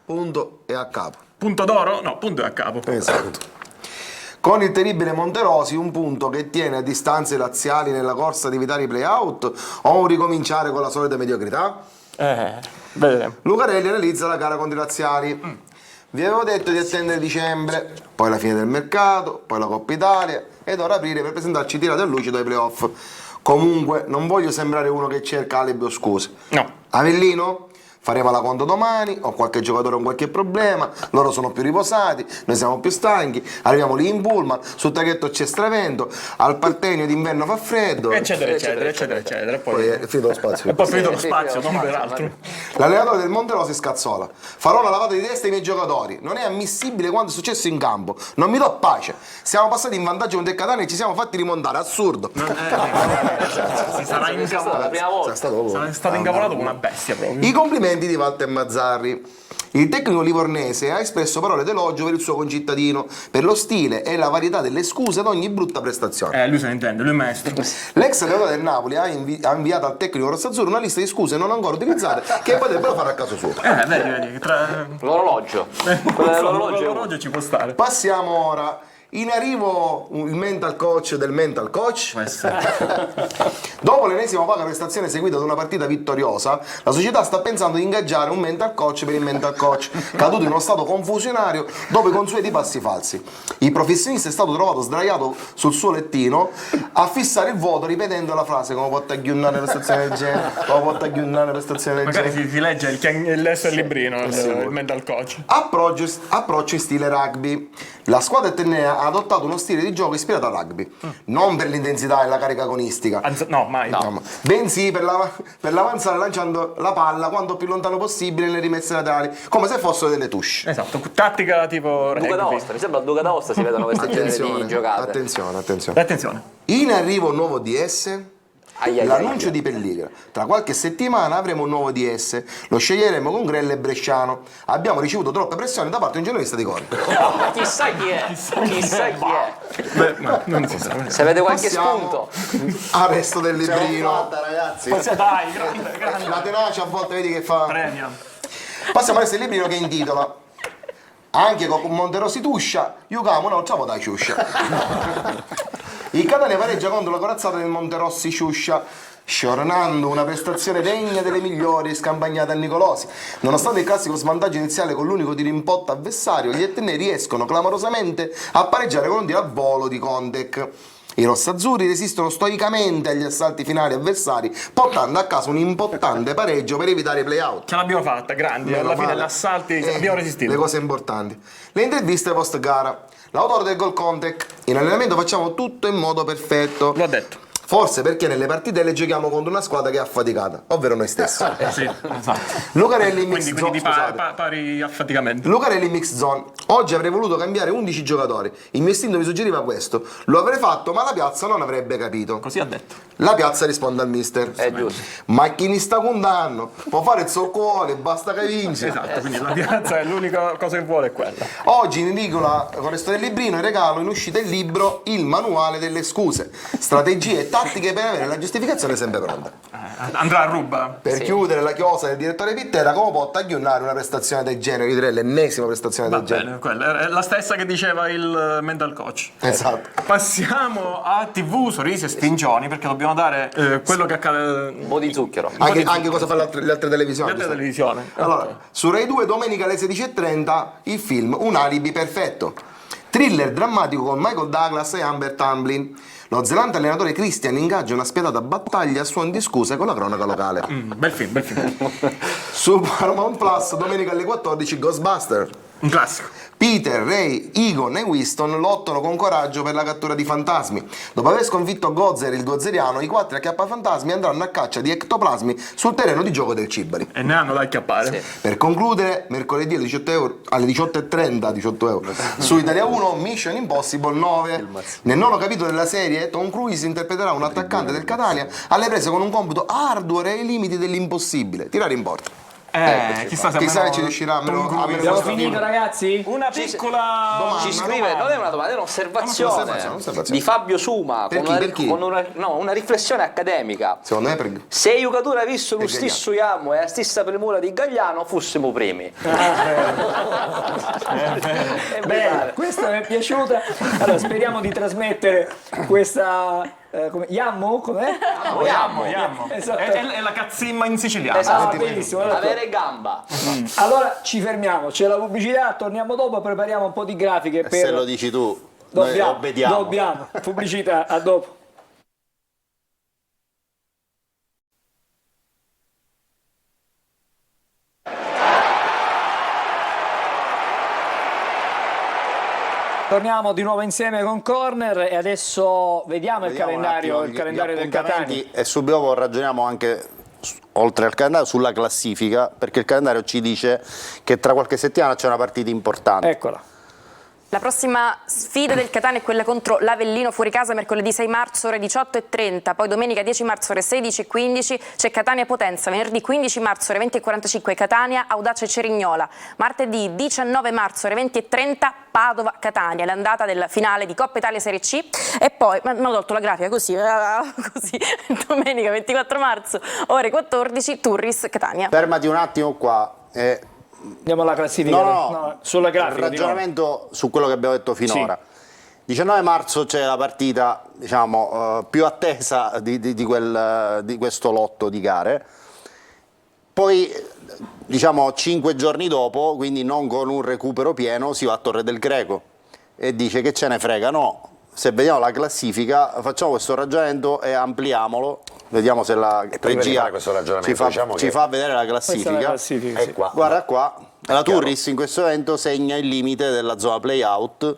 punto e a capo. Punto d'oro? No, punto e a capo. Esatto. Con il terribile Monterosi, un punto che tiene a distanze laziali nella corsa di evitare i play-out o un ricominciare con la solita mediocrità? Vedremo. Lucarelli analizza la gara contro i laziali. Vi avevo detto di attendere dicembre, poi la fine del mercato, poi la Coppa Italia ed ora aprile per presentarci tirato e lucido ai playoff. Comunque non voglio sembrare uno che cerca alibi o scuse. No. Avellino? Faremo la conto domani, ho qualche giocatore con qualche problema, loro sono più riposati, noi siamo più stanchi, arriviamo lì in pullman, sul traghetto c'è stravento, al Partenio d'inverno fa freddo, eccetera. poi è finito lo spazio. E poi finito lo spazio, non per altro. L'allenatore del Monterosi scazzola: farò una lavata di testa ai miei giocatori, non è ammissibile quanto è successo in campo, non mi do pace, siamo passati in vantaggio con del Catania e ci siamo fatti rimontare, assurdo. Si sarà incavolato. Sarà stato incavolato come una bestia proprio. I complimenti di Walter Mazzarri. Il tecnico livornese ha espresso parole d'elogio per il suo concittadino, per lo stile e la varietà delle scuse ad ogni brutta prestazione. Lui se ne intende, lui è maestro. L'ex allenatore del Napoli ha inviato al tecnico rossazzurro una lista di scuse non ancora utilizzate che potrebbero fare a caso suo. Vedi, L'orologio. L'orologio ci può stare. Passiamo ora. In arrivo il mental coach del mental coach. Dopo l'ennesima vaga prestazione seguita ad una partita vittoriosa, la società sta pensando di ingaggiare un mental coach per il mental coach, caduto in uno stato confusionario dopo i consueti passi falsi. Il professionista è stato trovato sdraiato sul suo lettino a fissare il vuoto ripetendo la frase: come può tagliunnare la stazione del genere, come può tagliunnare la stazione del genere. Magari si legge il librino, il mental coach. Approccio in stile rugby. La squadra etnea ha adottato uno stile di gioco ispirato al rugby, non per l'intensità e la carica agonistica, No, mai. bensì per l'avanzare lanciando la palla quanto più lontano possibile nelle rimesse laterali, come se fossero delle touche. Esatto, tattica tipo Duca rugby. d'Aosta, mi sembra al Duca d'Aosta si vedono queste genere di giocate. Attenzione. In arrivo un nuovo DS. L'annuncio di Pelligra. Tra qualche settimana avremo un nuovo DS. Lo sceglieremo con Grella e Bresciano. Abbiamo ricevuto troppe pressioni da parte di un giornalista di Corno. Ma chissà chi è? Chissà chi è? Non si sa. Se avete qualche Passiamo spunto. al resto del librino. ragazzi. Dai, grande. La tenacia a volte vedi che fa. Premia. Passiamo al resto del librino che intitola Anche con Monterosi Tuscia, Yucamo non ciao dai ciuscia. Il Catania pareggia contro la corazzata del Monterossi Ciuscia, sciornando una prestazione degna delle migliori scampagnate a Nicolosi. Nonostante il classico svantaggio iniziale con l'unico tiro in porta avversario, gli etnei riescono clamorosamente a pareggiare con un tiro a volo di Condec. I rossazzurri resistono stoicamente agli assalti finali avversari, portando a casa un importante pareggio per evitare i play-out. Ce l'abbiamo fatta, grandi. Meno Alla fine male. gli assalti abbiamo resistito. Le cose importanti. Le interviste post gara. L'autore del gol Contec. In allenamento facciamo tutto in modo perfetto. L'ho detto. Forse perché nelle partite le giochiamo contro una squadra che è affaticata, ovvero noi stessi. Sì, esatto. Lucarelli in mix Quindi zone. pari affaticamento. Lucarelli in mix zone. Oggi avrei voluto cambiare 11 giocatori. Il mio istinto mi suggeriva questo. Lo avrei fatto, ma la piazza non avrebbe capito. Così ha detto. La piazza risponde al mister. È giusto. Ma chi ne sta con danno? Può fare il suo cuore, basta che vince. Esatto, quindi la piazza è l'unica cosa che vuole è quella. Oggi in edicola con il resto del librino regalo in uscita il libro Il manuale delle scuse. Strategie e tattiche per avere la giustificazione sempre pronta. Andrà a ruba. Per chiudere la chiosa del direttore Pittera, come può tagliare una prestazione del genere? Io direi l'ennesima prestazione Va del genere. bene, quella è la stessa che diceva il mental coach. Esatto. Passiamo a TV, sorrisi e spingioni, perché dobbiamo dare quello che accade. Un po' di zucchero. Anche cosa fanno le altre televisioni. Le altre televisioni. Allora, su Rai 2 domenica alle 16:30 il film Un alibi perfetto. Thriller drammatico con Michael Douglas e Amber Tamblyn. Lo zelante allenatore Christian ingaggia una spietata battaglia a suon di scuse con la cronaca locale. Bel film, bel film. Su Paramount Plus domenica alle 14 Ghostbuster. Un classico. Peter, Ray, Egon e Winston lottano con coraggio per la cattura di fantasmi. Dopo aver sconfitto Gozer il gozeriano, i 4 acchiappafantasmi andranno a caccia di ectoplasmi sul terreno di gioco del Cibali. E ne hanno da acchiappare. Sì. Per concludere, mercoledì alle 18:30 18 euro, su Italia 1 Mission Impossible 9. Nel nono capitolo della serie Tom Cruise interpreterà un attaccante del Catania alle prese con un compito arduo e ai limiti dell'impossibile, tirare in porta. Chissà se Chissà che ci riuscirà a meno Abbiamo finito, ragazzi? Una piccola Ci scrive, non è una domanda, è un'osservazione di Fabio Suma Per con, chi? Per chi? con una riflessione accademica. Secondo me per... Se i giocatori avessero lo stesso Iamo e la stessa premura di Gagliano, fossimo primi. Bene, questa mi è piaciuta. Allora, speriamo di trasmettere questa. Yammo? Com'è? Yammo. Esatto. È la cazzimma in siciliano. Esatto. Benissimo. Allora, Avere gamba. allora ci fermiamo, c'è la pubblicità, torniamo dopo, prepariamo un po' di grafiche per. Se lo dici tu, noi obbediamo. Dobbiamo. Pubblicità, a dopo. Torniamo di nuovo insieme con Corner e adesso vediamo il calendario, gli del Catania. E subito dopo ragioniamo anche, oltre al calendario, sulla classifica, perché il calendario ci dice che tra qualche settimana c'è una partita importante. Eccola. La prossima sfida del Catania è quella contro l'Avellino fuori casa mercoledì 6 marzo ore 18:30, poi domenica 10 marzo ore 16:15 c'è Catania Potenza, venerdì 15 marzo ore 20:45 Catania Audace Cerignola, martedì 19 marzo ore 20:30 Padova Catania, l'andata del finale di Coppa Italia Serie C e poi, mi hanno tolto la grafica così, domenica 24 marzo ore 14 Turris Catania. Fermati un attimo qua. Andiamo alla classifica. No, sulla grafica. Il ragionamento su quello che abbiamo detto finora. Sì. 19 marzo c'è la partita, diciamo, più attesa di questo lotto di gare. Poi, diciamo, 5 giorni dopo, quindi non con un recupero pieno, si va a Torre del Greco e dice che ce ne frega. No, se vediamo la classifica, facciamo questo ragionamento e ampliamolo. Vediamo se la regia ci fa vedere la classifica. Sì. Guarda qua, la Turris in questo momento segna il limite della zona play-out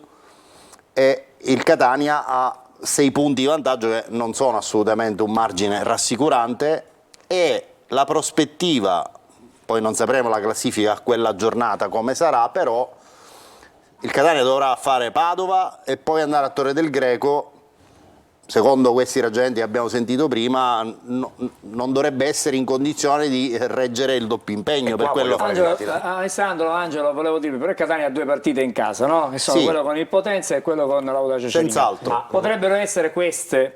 e il Catania ha 6 punti di vantaggio che non sono assolutamente un margine rassicurante, e la prospettiva, poi non sapremo la classifica a quella giornata come sarà, però il Catania dovrà fare Padova e poi andare a Torre del Greco. Secondo questi ragionamenti che abbiamo sentito prima, non dovrebbe essere in condizione di reggere il doppio impegno. Per quello Angelo, volevo dirvi, però il Catania ha 2 partite in casa, no? Che sono quello con il Potenza e quello con l'Audace Cecina. Senz'altro. Ma potrebbero essere queste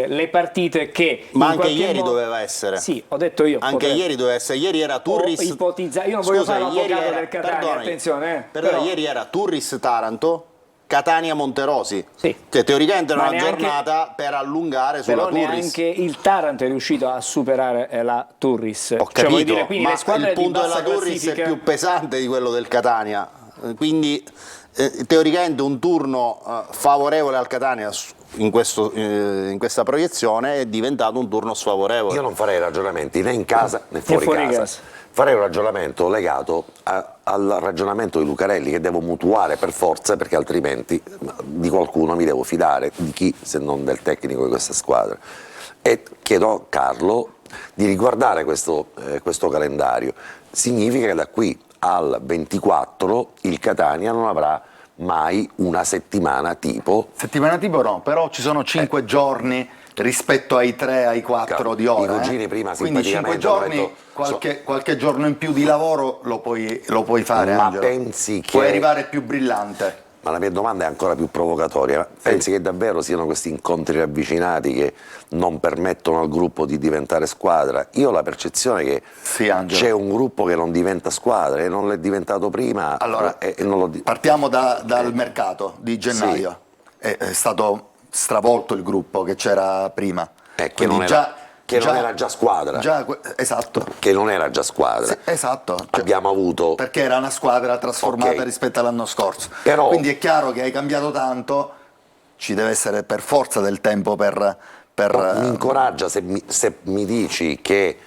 le partite che... Ma anche ieri doveva essere. Sì, ho detto io. Anche ieri doveva essere. Ieri era Turris. Io non voglio fare l'avvocato del Catania, attenzione. Però ieri era Turris-Taranto, Catania-Monterosi. Sì. Cioè, teoricamente era una giornata per allungare sulla Turris. Però neanche il Taranto è riuscito a superare la Turris. Ho capito, dire, quindi ma le squadre il punto di della bassa Turris è classifica... più pesante di quello del Catania. Quindi teoricamente un turno favorevole al Catania in questa proiezione è diventato un turno sfavorevole. Io non farei ragionamenti né in casa né fuori casa. Farei un ragionamento legato al ragionamento di Lucarelli, che devo mutuare per forza, perché altrimenti di qualcuno mi devo fidare. Di chi, se non del tecnico di questa squadra? E chiedo a Carlo di riguardare questo calendario. Significa che da qui al 24 il Catania non avrà mai una settimana tipo. Settimana tipo no, però ci sono 5 giorni rispetto ai 3, ai 4 di ora. I cugini prima quindi 5 giorni, qualche giorno in più di lavoro lo puoi fare. Ma Angelo. pensi che... Puoi arrivare più brillante. Ma la mia domanda è ancora più provocatoria. Pensi che davvero siano questi incontri ravvicinati che non permettono al gruppo di diventare squadra? Io ho la percezione che c'è un gruppo che non diventa squadra e non l'è diventato prima. Allora, partiamo dal mercato di gennaio. Sì. È stato stravolto il gruppo che c'era prima. Che non era già squadra. Esatto. Che non era già squadra. Sì, esatto. Abbiamo avuto... Perché era una squadra trasformata rispetto all'anno scorso. Però... Quindi è chiaro che hai cambiato tanto, ci deve essere per forza del tempo per Mi incoraggia se mi dici che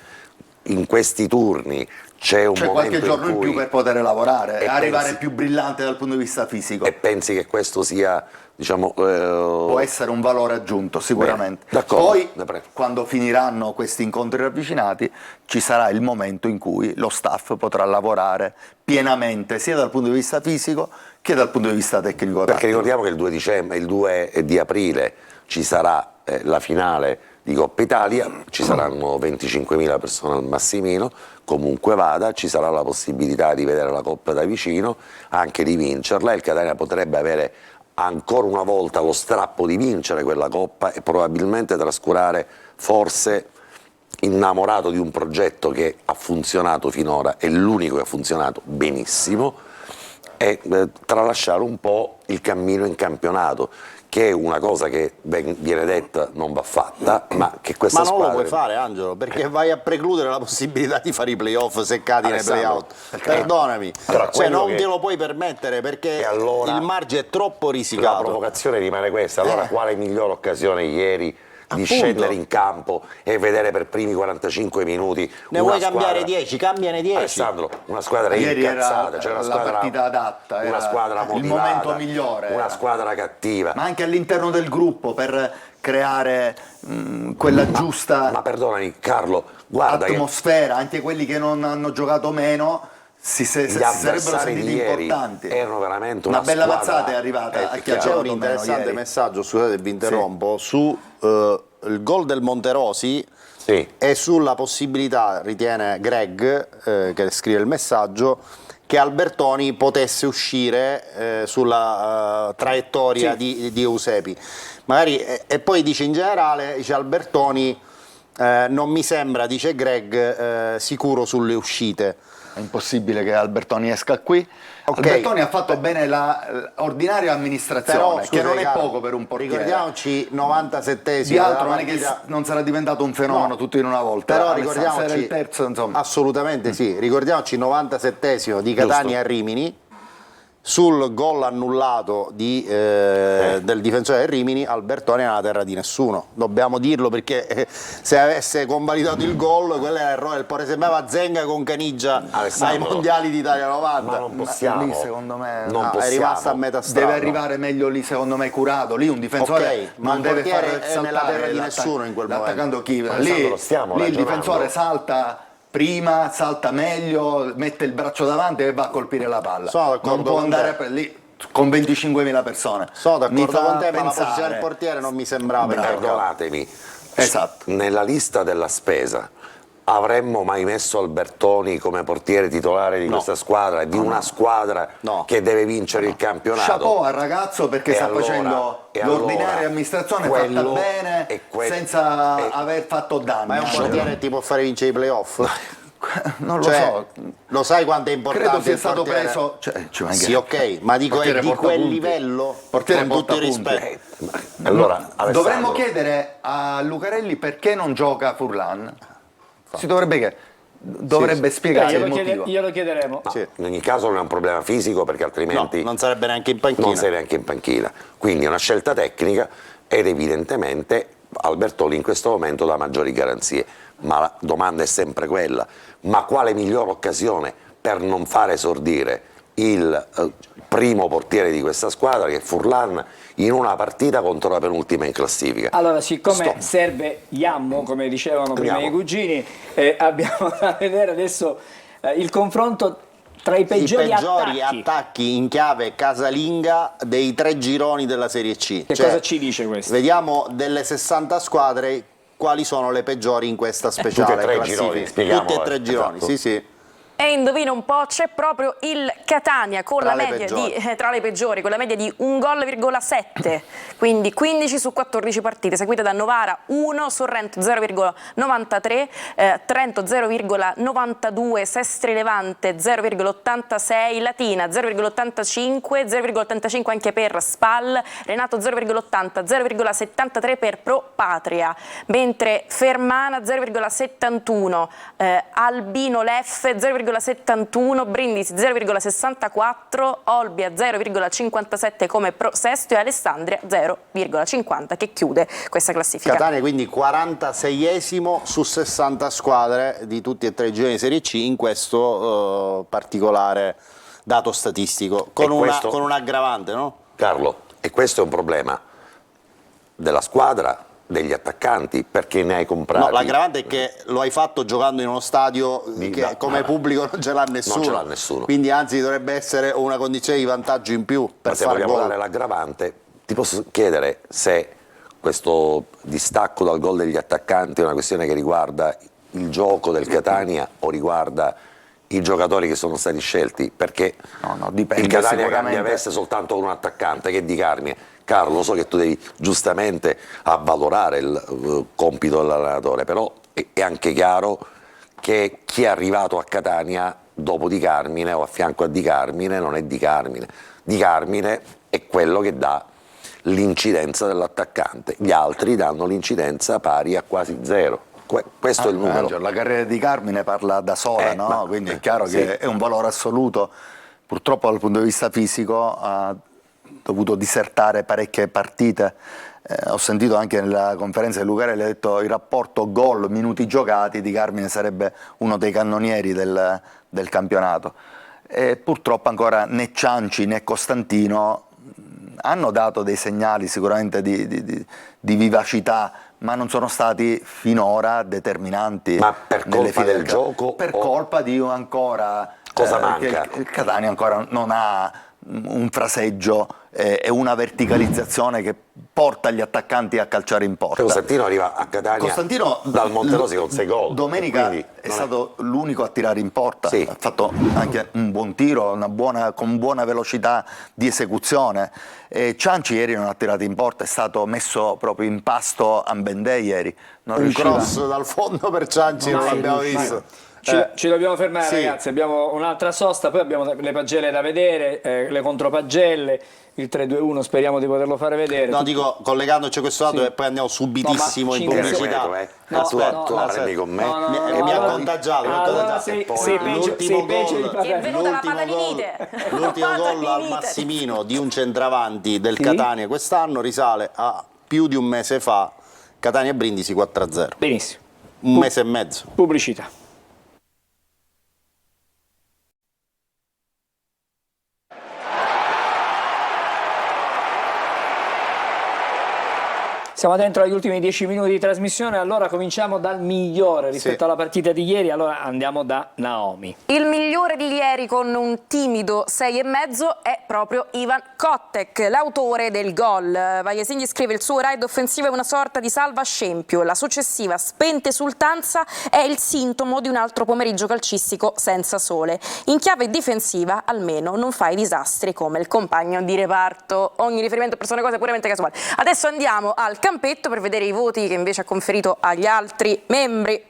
in questi turni c'è momento qualche giorno in più per poter lavorare, arrivare pensi... più brillante dal punto di vista fisico. E pensi che questo sia... può essere un valore aggiunto sicuramente. Poi quando finiranno questi incontri ravvicinati ci sarà il momento in cui lo staff potrà lavorare pienamente sia dal punto di vista fisico che dal punto di vista tecnico. Perché ricordiamo che il 2 di aprile ci sarà la finale di Coppa Italia, ci saranno 25.000 persone al Massimino, comunque vada, ci sarà la possibilità di vedere la Coppa da vicino, anche di vincerla, e il Catania potrebbe avere ancora una volta lo strappo di vincere quella Coppa e probabilmente trascurare, forse innamorato di un progetto che ha funzionato finora, è l'unico che ha funzionato benissimo, e tralasciare un po' il cammino in campionato, che è una cosa che viene detta non va fatta, ma che questa squadra... Ma non lo puoi fare, Angelo, perché vai a precludere la possibilità di fare i playoff se cadi nei playout. Perdonami, non te lo puoi permettere perché allora il margine è troppo risicato. La provocazione rimane questa, allora quale migliore occasione ieri di scendere in campo e vedere per primi 45 minuti ne vuoi cambiare 10, cambiane 10. Alessandro, una squadra incazzata, c'è una squadra, partita adatta, una squadra motivata, il momento migliore, una squadra cattiva, ma anche all'interno del gruppo per creare quella giusta, ma perdonami Carlo, guarda atmosfera, anche quelli che non hanno giocato meno si sarebbero sentiti importanti. Erano veramente una bella squadra, mazzata è arrivata a chi ha c'è giocato un interessante ieri. messaggio, scusate vi interrompo, su il gol del Monterosi e sulla possibilità, ritiene Greg che scrive il messaggio, che Albertoni potesse uscire sulla traiettoria di Eusepi. Magari, e poi dice in generale, dice Albertoni non mi sembra, dice Greg, sicuro sulle uscite. È impossibile che Albertoni esca qui. Albertoni ha fatto bene l'ordinaria amministrazione, che non è poco per un portiere. Ricordiamoci 97esimo. Di altro non è che non sarà diventato un fenomeno tutto in una volta. Però ricordiamoci, il terzo, insomma. assolutamente sì, ricordiamoci 97esimo di Catania a Rimini, sul gol annullato del difensore del Rimini, Albertoni è una terra di nessuno, dobbiamo dirlo, perché se avesse convalidato il gol, quello era l'errore, sembrava Zenga con Caniggia ai mondiali d'Italia 90. Ma non possiamo, lì secondo me è rimasta a metà strada. deve arrivare meglio lì, secondo me, Curato. Lì un difensore Ok, ma non il deve portiere far è saltare nella terra di nessuno in quel l'attaccando chi Ma lì, Alessandro, stiamo lì il ragionando. difensore salta prima, salta meglio, mette il braccio davanti e va a colpire la palla. Sono d'accordo Non può con andare te. per lì con 25.000 persone. Sono Mi d'accordo fa con te, ma la pensare- posizione del portiere non mi sembrava Perdonatemi, Esatto. nella lista della spesa avremmo mai messo Albertoni come portiere titolare di questa squadra, di una squadra che deve vincere il campionato? Chapeau al ragazzo, perché E sta allora- facendo e l'ordinaria allora amministrazione quello- fatta bene, e senza aver fatto danni. Ma è un portiere che ti può fare vincere i playoff? Non lo Cioè, so. lo sai quanto è importante Credo sia il stato portiere? preso. Ci mancherebbe. Sì, ok, ma dico è Portiere di porta quel punti. livello, Portiere con tutto il porta punti. rispetto. Allora, Alessandro, Dovremmo chiedere a Lucarelli perché non gioca Furlan. Si dovrebbe spiegare il motivo. Glielo chiederemo. ma in ogni caso non è un problema fisico, perché altrimenti Non sarebbe neanche in panchina. non sei neanche in panchina. Quindi è una scelta tecnica ed evidentemente Albertoni in questo momento dà maggiori garanzie. Ma la domanda è sempre quella: ma quale migliore occasione per non far esordire il primo portiere di questa squadra, che è Furlan, in una partita contro la penultima in classifica? Allora, siccome serve Iammo, come dicevano prima Andiamo. i cugini, abbiamo da vedere adesso il confronto tra i peggiori, attacchi in chiave casalinga dei 3 gironi della Serie C. Che cosa ci dice questo? Vediamo delle 60 squadre quali sono le peggiori in questa speciale Tutti e 3 classifica. gironi, spieghiamolo, Tutti e 3 gironi, esatto. sì. E indovina un po', c'è proprio il Catania con Tra la le media peggiori. tra le peggiori, con la media di 1,7 quindi 15 su 14 partite, seguite da Novara 1, Sorrento 0,93, Trento 0,92, Sestri Levante 0,86, Latina 0,85, 0,85 anche per Spal, Renato 0,80, 0,73 per Pro Patria, mentre Fermana 0,71, Albino Leffe 0,71, Brindisi 0,64, Olbia 0,57 come Pro Sesto e Alessandria 0,50 che chiude questa classifica. Catania quindi 46esimo su 60 squadre di tutti e 3 i gironi di Serie C in questo particolare dato statistico, con un aggravante, no? Carlo, e questo è un problema della squadra, degli attaccanti, perché ne hai comprati. No, l'aggravante è che lo hai fatto giocando in uno stadio che come pubblico non ce l'ha nessuno. Non ce l'ha nessuno. Quindi anzi dovrebbe essere una condizione di vantaggio in più per Ma se far vogliamo gol. dare l'aggravante, ti posso chiedere se questo distacco dal gol degli attaccanti è una questione che riguarda il gioco del Catania o riguarda i giocatori che sono stati scelti? Perché dipende, il Catania sicuramente. cambia avesse soltanto un attaccante, che di Carmine. Carlo, so che tu devi giustamente avvalorare il compito dell'allenatore, però è anche chiaro che chi è arrivato a Catania dopo Di Carmine o a fianco a Di Carmine non è Di Carmine. Di Carmine è quello che dà l'incidenza dell'attaccante, gli altri danno l'incidenza pari a quasi zero. Questo è il numero. La carriera di Carmine parla da sola, no? Quindi è chiaro sì. che è un valore assoluto. Purtroppo dal punto di vista fisico ha dovuto disertare parecchie partite. Ho sentito anche nella conferenza di Lucarelli, ha detto il rapporto gol, minuti giocati di Carmine sarebbe uno dei cannonieri del campionato. E purtroppo ancora né Cianci né Costantino hanno dato dei segnali sicuramente di vivacità, ma non sono stati finora determinanti. Ma per nelle colpa file del gioco? Per colpa di ancora... Cosa manca? Che il Catania ancora non ha un fraseggio e una verticalizzazione che porta gli attaccanti a calciare in porta. Costantino arriva a Catania Costantino dal Monterosi con 6 gol. Domenica quindi è stato l'unico a tirare in porta, Sì. ha fatto anche un buon tiro, con buona velocità di esecuzione. Cianci ieri non ha tirato in porta, è stato messo proprio in pasto a Mbendé ieri. Non Un riusciva. cross dal fondo per Cianci non l'abbiamo visto. Ci dobbiamo fermare, sì. ragazzi, abbiamo un'altra sosta, poi abbiamo le pagelle da vedere, le contropagelle, il 3-2-1 speriamo di poterlo fare vedere. No, dico, collegandoci a questo dato Sì. e poi andiamo subitissimo in 5 pubblicità. Tu arrendi con me. Mi ha contagiato. Allora sei peggio di Ti è venuta la patalinite. L'ultimo gol al Massimino di un centravanti del Catania quest'anno risale a più di un mese fa, Catania Brindisi 4-0. Benissimo. Un mese e mezzo. Pubblicità. Siamo dentro agli ultimi 10 minuti di trasmissione, allora cominciamo dal migliore rispetto alla partita di ieri, allora andiamo da Naomi. Il migliore di ieri con un timido 6,5 è proprio Ivan Kotek, l'autore del gol. Vaiasin scrive: il suo raid offensivo è una sorta di salva scempio, la successiva spenta esultanza è il sintomo di un altro pomeriggio calcistico senza sole. In chiave difensiva almeno non fai disastri come il compagno di reparto. Ogni riferimento a persone cose puramente casuali. Adesso andiamo al campetto per vedere i voti che invece ha conferito agli altri membri.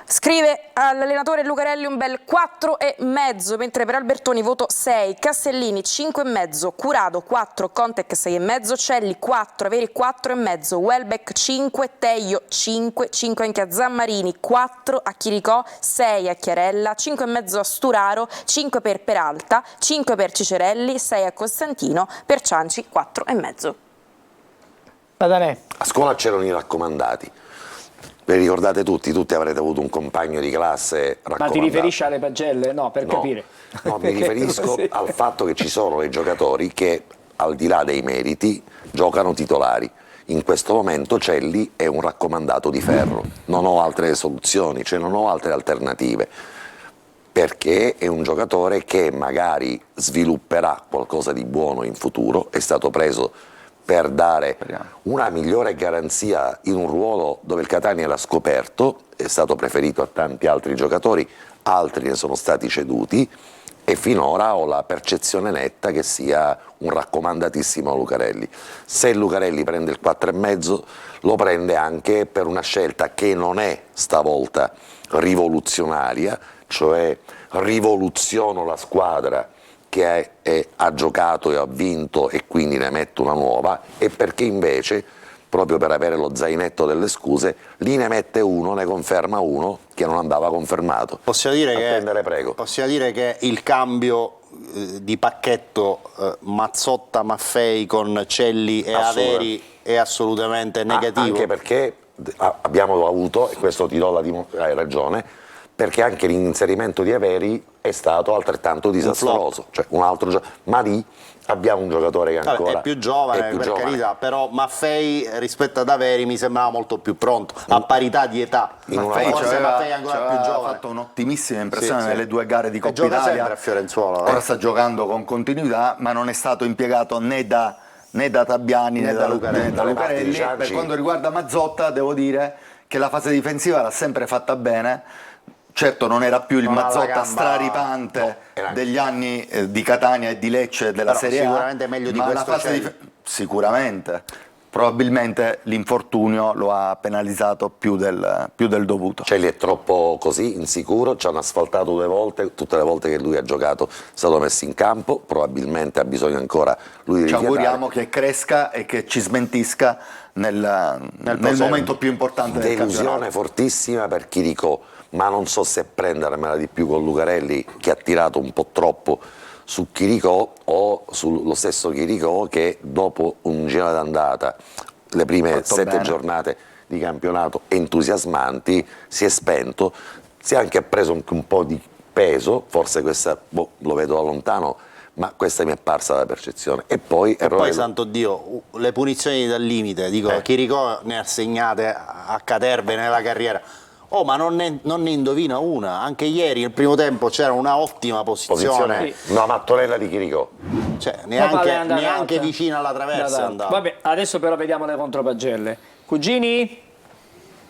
Scrive all'allenatore Lucarelli un bel 4,5, mentre per Albertoni voto 6, Castellini 5,5, Curado 4, Contek 6,5, Celli 4, Averi 4,5, Welbeck 5, Teio 5, 5 anche a Zammarini, 4 a Chiricò, 6 a Chiarella, 5,5 a Sturaro, 5 per Peralta, 5 per Cicerelli, 6 a Costantino, per Cianci 4,5. A scuola c'erano i raccomandati. Vi ricordate tutti avrete avuto un compagno di classe raccomandato. Ma ti riferisci alle pagelle? No, per capire. No, mi riferisco al fatto che ci sono dei giocatori che, al di là dei meriti, giocano titolari. In questo momento Celli è un raccomandato di ferro. Non ho altre soluzioni, cioè non ho altre alternative. Perché è un giocatore che magari svilupperà qualcosa di buono in futuro, è stato preso per dare una migliore garanzia in un ruolo dove il Catania era scoperto, è stato preferito a tanti altri giocatori, altri ne sono stati ceduti e finora ho la percezione netta che sia un raccomandatissimo a Lucarelli. Se Lucarelli prende il 4,5 lo prende anche per una scelta che non è stavolta rivoluzionaria, cioè rivoluziono la squadra che ha giocato e ha vinto e quindi ne metto una nuova, e perché invece, proprio per avere lo zainetto delle scuse, lì ne mette uno, ne conferma uno che non andava confermato. Possiamo dire che il cambio di pacchetto Mazzotta Maffei con Celli e Averi è assolutamente negativo. Anche perché abbiamo avuto, e questo ti do hai ragione, perché anche l'inserimento di Averi è stato altrettanto disastroso, cioè un altro ma lì abbiamo un giocatore che ancora è più giovane, carità, però Maffei rispetto ad Averi mi sembrava molto più pronto, a parità di età. Maffei Maffei è ancora più giovane. Ha fatto un'ottimissima impressione nelle 2 gare di Coppa Italia. Italia. A Fiorenzuola. Ora sta giocando con continuità, ma non è stato impiegato né da Tabbiani né da Lucarelli. Per quanto riguarda Mazzotta, devo dire che la fase difensiva l'ha sempre fatta bene. Certo non era più il Mazzotta straripante degli anni di Catania e di Lecce della Serie A. Sicuramente meglio di questo. Sicuramente. Probabilmente l'infortunio lo ha penalizzato più del dovuto. Celli è troppo così, insicuro, ci hanno asfaltato 2 volte, tutte le volte che lui ha giocato è stato messo in campo, probabilmente ha bisogno ancora lui di rifiatare. Ci auguriamo che cresca e che ci smentisca nel momento più importante del campionato. Delusione fortissima per Chiricò, ma non so se prendermela di più con Lucarelli, che ha tirato un po' troppo su Chiricò, o sullo stesso Chiricò che dopo un giro d'andata, le prime 7 giornate di campionato entusiasmanti, si è spento, si è anche preso un po' di peso, forse questa lo vedo da lontano, ma questa mi è parsa la percezione. E poi santo Dio, le punizioni dal limite, Chiricò ne ha segnate a caterve nella carriera. Ma non ne indovina una. Anche ieri nel primo tempo c'era una ottima posizione. Una mattonella di Chiricò. Cioè, neanche vicino alla traversa è andata. Vabbè, adesso però vediamo le contropagelle. Cugini?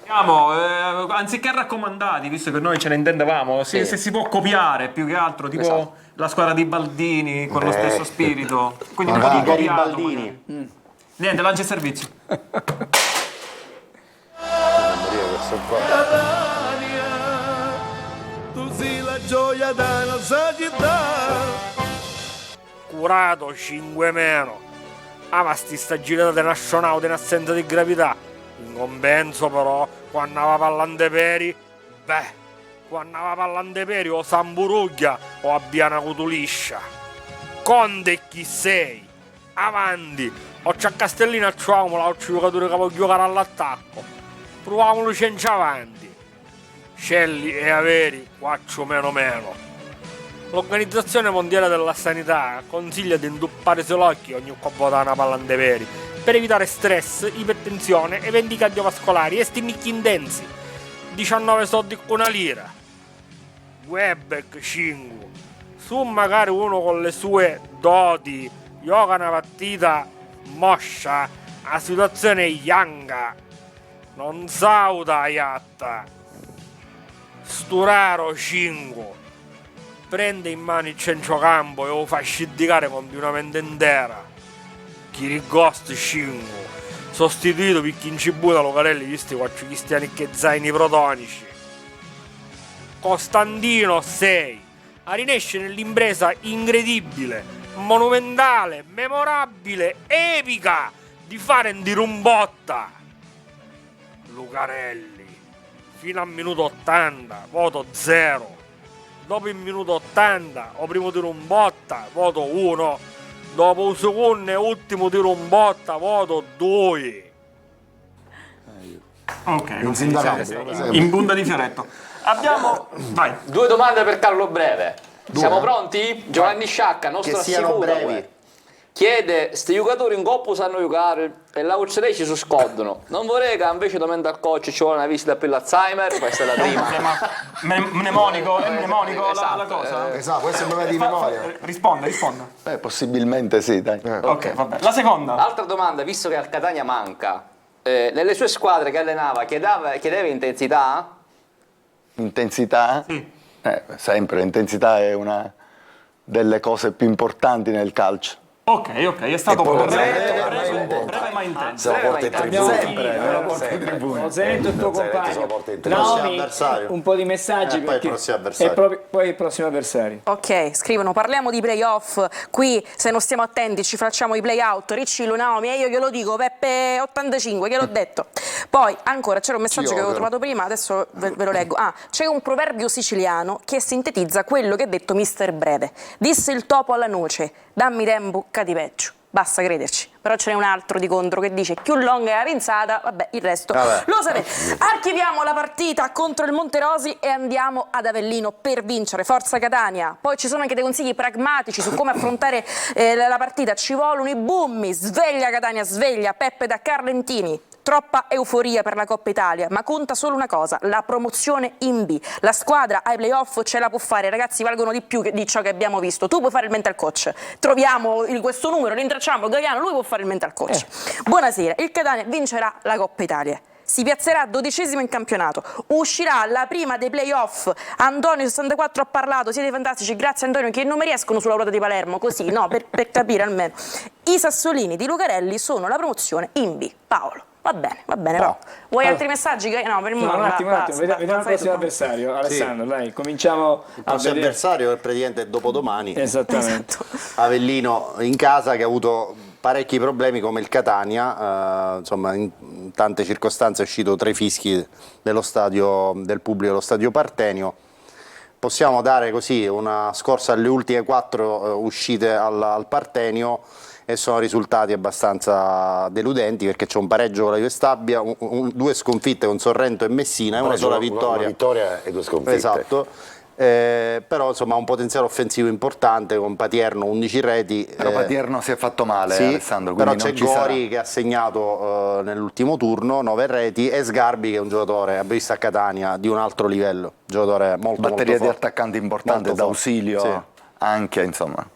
Anziché raccomandati, visto che noi ce ne intendevamo, se si può copiare più che altro, tipo la squadra di Baldini con lo stesso spirito. Quindi un po' di copiato. Niente, lancia il servizio. Tu sei la gioia della nostra città. Sturato 5 meno. Ma sta girata di astronauta in assenza di gravità. In compenso però, quando va parlando peri, quando va parlando peri o Samburuglia o abbiana cutuliscia. Conte chi sei? Avanti! O c'è Castellina, c'uamola, o c'è giocatore che può giocare all'attacco. Proviamolo senza avanti. Scelli e averi, quattro meno. L'Organizzazione Mondiale della Sanità consiglia di intuppare l'occhi ogni volta una pallante veri per evitare stress, ipertensione, eventi cardiovascolari e stinnicchi intensi. 19 soldi con una lira. Webback 5. Su magari uno con le sue doti gioca una partita moscia, la situazione è yanga. Non sauta iatta. Sturaro 5. Prende in mano il centrocampo e lo fa sciddicare continuamente intera. Chirigost 5. Sostituito per chi in cibuta Lucarelli visti quattro cristiani che zaini protonici. Costantino 6. Rinesce nell'impresa incredibile, monumentale, memorabile, epica di fare in dirumbotta. Lucarelli fino al minuto 80 voto 0. Dopo il minuto 80, o primo tiro in botta, voto 1. Dopo un secondo e ultimo tiro in botta, voto 2. Ok, Insindacabile. in bunda di fioretto. Abbiamo... Vai. 2 domande per Carlo Breve. Siamo pronti? Giovanni Sciacca, nostro Che siano assicura, brevi. chiede, sti giocatori in coppa sanno giocare e la UCD ci si scordano. Non vorrei che invece da mental coach ci vuole una visita per l'Alzheimer, questa è la prima. Mnemonico, è mnemonico la cosa? Esatto, questo è un problema di memoria. Risponda. Possibilmente sì, dai. Ok, vabbè. La seconda. Altra domanda, visto che al Catania manca, nelle sue squadre che allenava chiedeva intensità? Intensità? Sì. Sempre, l'intensità è una delle cose più importanti nel calcio. Ok, è stato breve ma intenso. Se lo porta in tribuna. Oseretto il tuo compagno. Naomi, un po' di messaggi poi il perché prossimo avversario. poi il prossimo avversario. Ok, scrivono, parliamo di playoff, qui se non stiamo attenti ci facciamo i playout, Riccillo, Naomi, e io glielo dico, Peppe 85, gliel'ho detto. Poi ancora c'era un messaggio che avevo trovato prima, adesso ve lo leggo. C'è un proverbio siciliano che sintetizza quello che ha detto Mister Breve. Disse il topo alla noce, dammi tempo, cadi peggio. Basta crederci. Però ce n'è un altro di contro che dice più lunga è la rinzata, vabbè, il resto lo sapete. Archiviamo la partita contro il Monterosi e andiamo ad Avellino per vincere. Forza Catania. Poi ci sono anche dei consigli pragmatici su come affrontare la partita. Ci vogliono i bummi. Sveglia Catania, sveglia. Peppe da Carlentini. Troppa euforia per la Coppa Italia, ma conta solo una cosa, la promozione in B. La squadra ai playoff ce la può fare, i ragazzi valgono di più di ciò che abbiamo visto. Tu puoi fare il mental coach, troviamo questo numero, rintracciamo Gagliano, lui può fare il mental coach. Buonasera, il Catania vincerà la Coppa Italia. Si piazzerà 12° in campionato, uscirà la prima dei playoff. Antonio 64 ha parlato, siete fantastici, grazie Antonio, che non mi riescono sulla ruota di Palermo, così, no, per capire almeno. I sassolini di Lucarelli sono la promozione in B. Paolo. Va bene, no. Vuoi altri messaggi? No, per il momento. Un attimo, vediamo il prossimo avversario. Alessandro, dai, cominciamo Il prossimo avversario è praticamente dopodomani. Esattamente. Avellino in casa che ha avuto parecchi problemi come il Catania, insomma in tante circostanze è uscito 3 fischi dello stadio, del pubblico dello stadio Partenio. Possiamo dare così una scorsa alle ultime 4 uscite al Partenio e sono risultati abbastanza deludenti perché c'è un pareggio con la Juve Stabia, 2 sconfitte con Sorrento e Messina e una sola vittoria. Una vittoria e 2 sconfitte. Esatto. Però insomma ha un potenziale offensivo importante con Patierno 11 reti. Però Patierno si è fatto male, sì, Alessandro. Però c'è non ci Gori sarà. che ha segnato nell'ultimo turno 9 reti e Sgarbi che è un giocatore, abbiamo visto a Catania, di un altro livello, giocatore molto Batteria molto di forte. attaccanti importante, Molto d'ausilio forte, anche, insomma.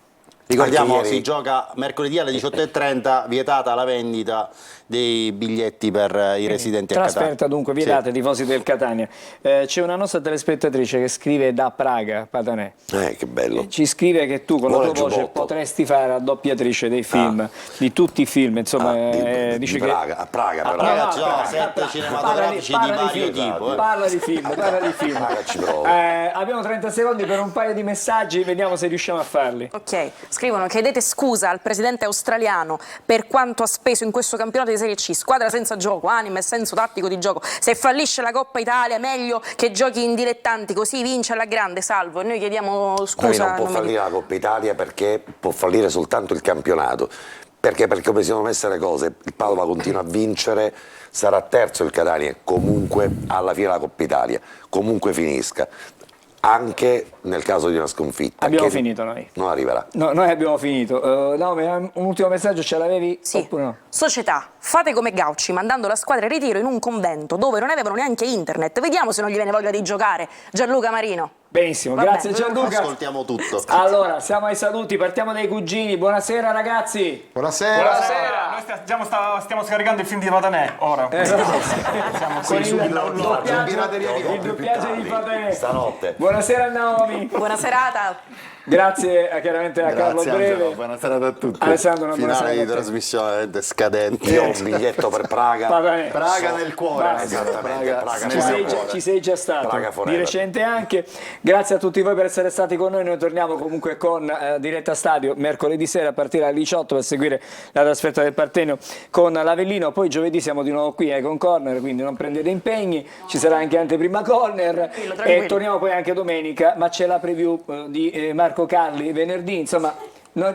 Ricordiamo, Anche ieri. si gioca mercoledì alle 18:30, vietata la vendita dei biglietti per i residenti a Catania. Trasferta dunque vietata ai tifosi del Catania. C'è una nostra telespettatrice che scrive da Praga, Patanè. Che bello. Ci scrive che tu con la Buona tua voce giubbotto. potresti fare la doppiatrice dei film, di tutti i film, insomma. Dice di Praga, a Praga però. Praga ci sono 7 cinematografici di vario tipo. Parla di film, parla di film. Praga ci provo. Abbiamo 30 secondi per un paio di messaggi, vediamo se riusciamo a farli. Ok, scrivono: chiedete scusa al presidente australiano per quanto ha speso in questo campionato di Serie C, squadra senza gioco, anima e senso tattico di gioco. Se fallisce la Coppa Italia meglio che giochi in dilettanti, così vince alla grande, salvo. E noi chiediamo scusa. Non può fallire la Coppa Italia perché può fallire soltanto il campionato. Perché come si sono messe le cose, il Padova continua a vincere, sarà terzo il Catania, comunque alla fine la Coppa Italia, comunque finisca, anche nel caso di una sconfitta. Abbiamo finito noi. Non arriverà. No, noi abbiamo finito. Naomi, un ultimo messaggio ce l'avevi? Sì. Oppure no? Società, fate come Gauci, mandando la squadra in ritiro in un convento dove non avevano neanche internet. Vediamo se non gli viene voglia di giocare. Gianluca Marino. Benissimo, Va grazie bene. Gianluca. Ascoltiamo tutto. Allora, siamo ai saluti, partiamo dai cugini. Buonasera ragazzi. Buonasera. Noi stiamo scaricando il film di Patanè, ora. Con il doppiaggio di Patanè. Stanotte. Buonasera Naomi. Buona serata. Grazie chiaramente a Carlo Grazie, Breve. Angelo, buonasera a tutti. Alessandro, una buona Finale serata di a te. trasmissione veramente scadente. Io ho un biglietto per Praga. Patanè. Praga nel cuore. Basta. Esattamente, Praga Ci sei già stato, Praga di forever. recente anche. Grazie a tutti voi per essere stati con noi. Noi torniamo comunque con diretta stadio mercoledì sera a partire dalle 18 per seguire la trasferta del Partenio con l'Avellino. Poi giovedì siamo di nuovo qui con Corner, quindi non prendete impegni. Ci sarà anche anteprima Corner e torniamo poi anche domenica, ma c'è la preview di Marco Calli venerdì. Insomma,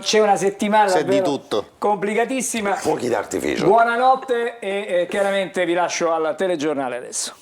c'è una settimana C'è di davvero tutto. complicatissima. Fuochi d'artificio. Buonanotte e chiaramente vi lascio al telegiornale adesso.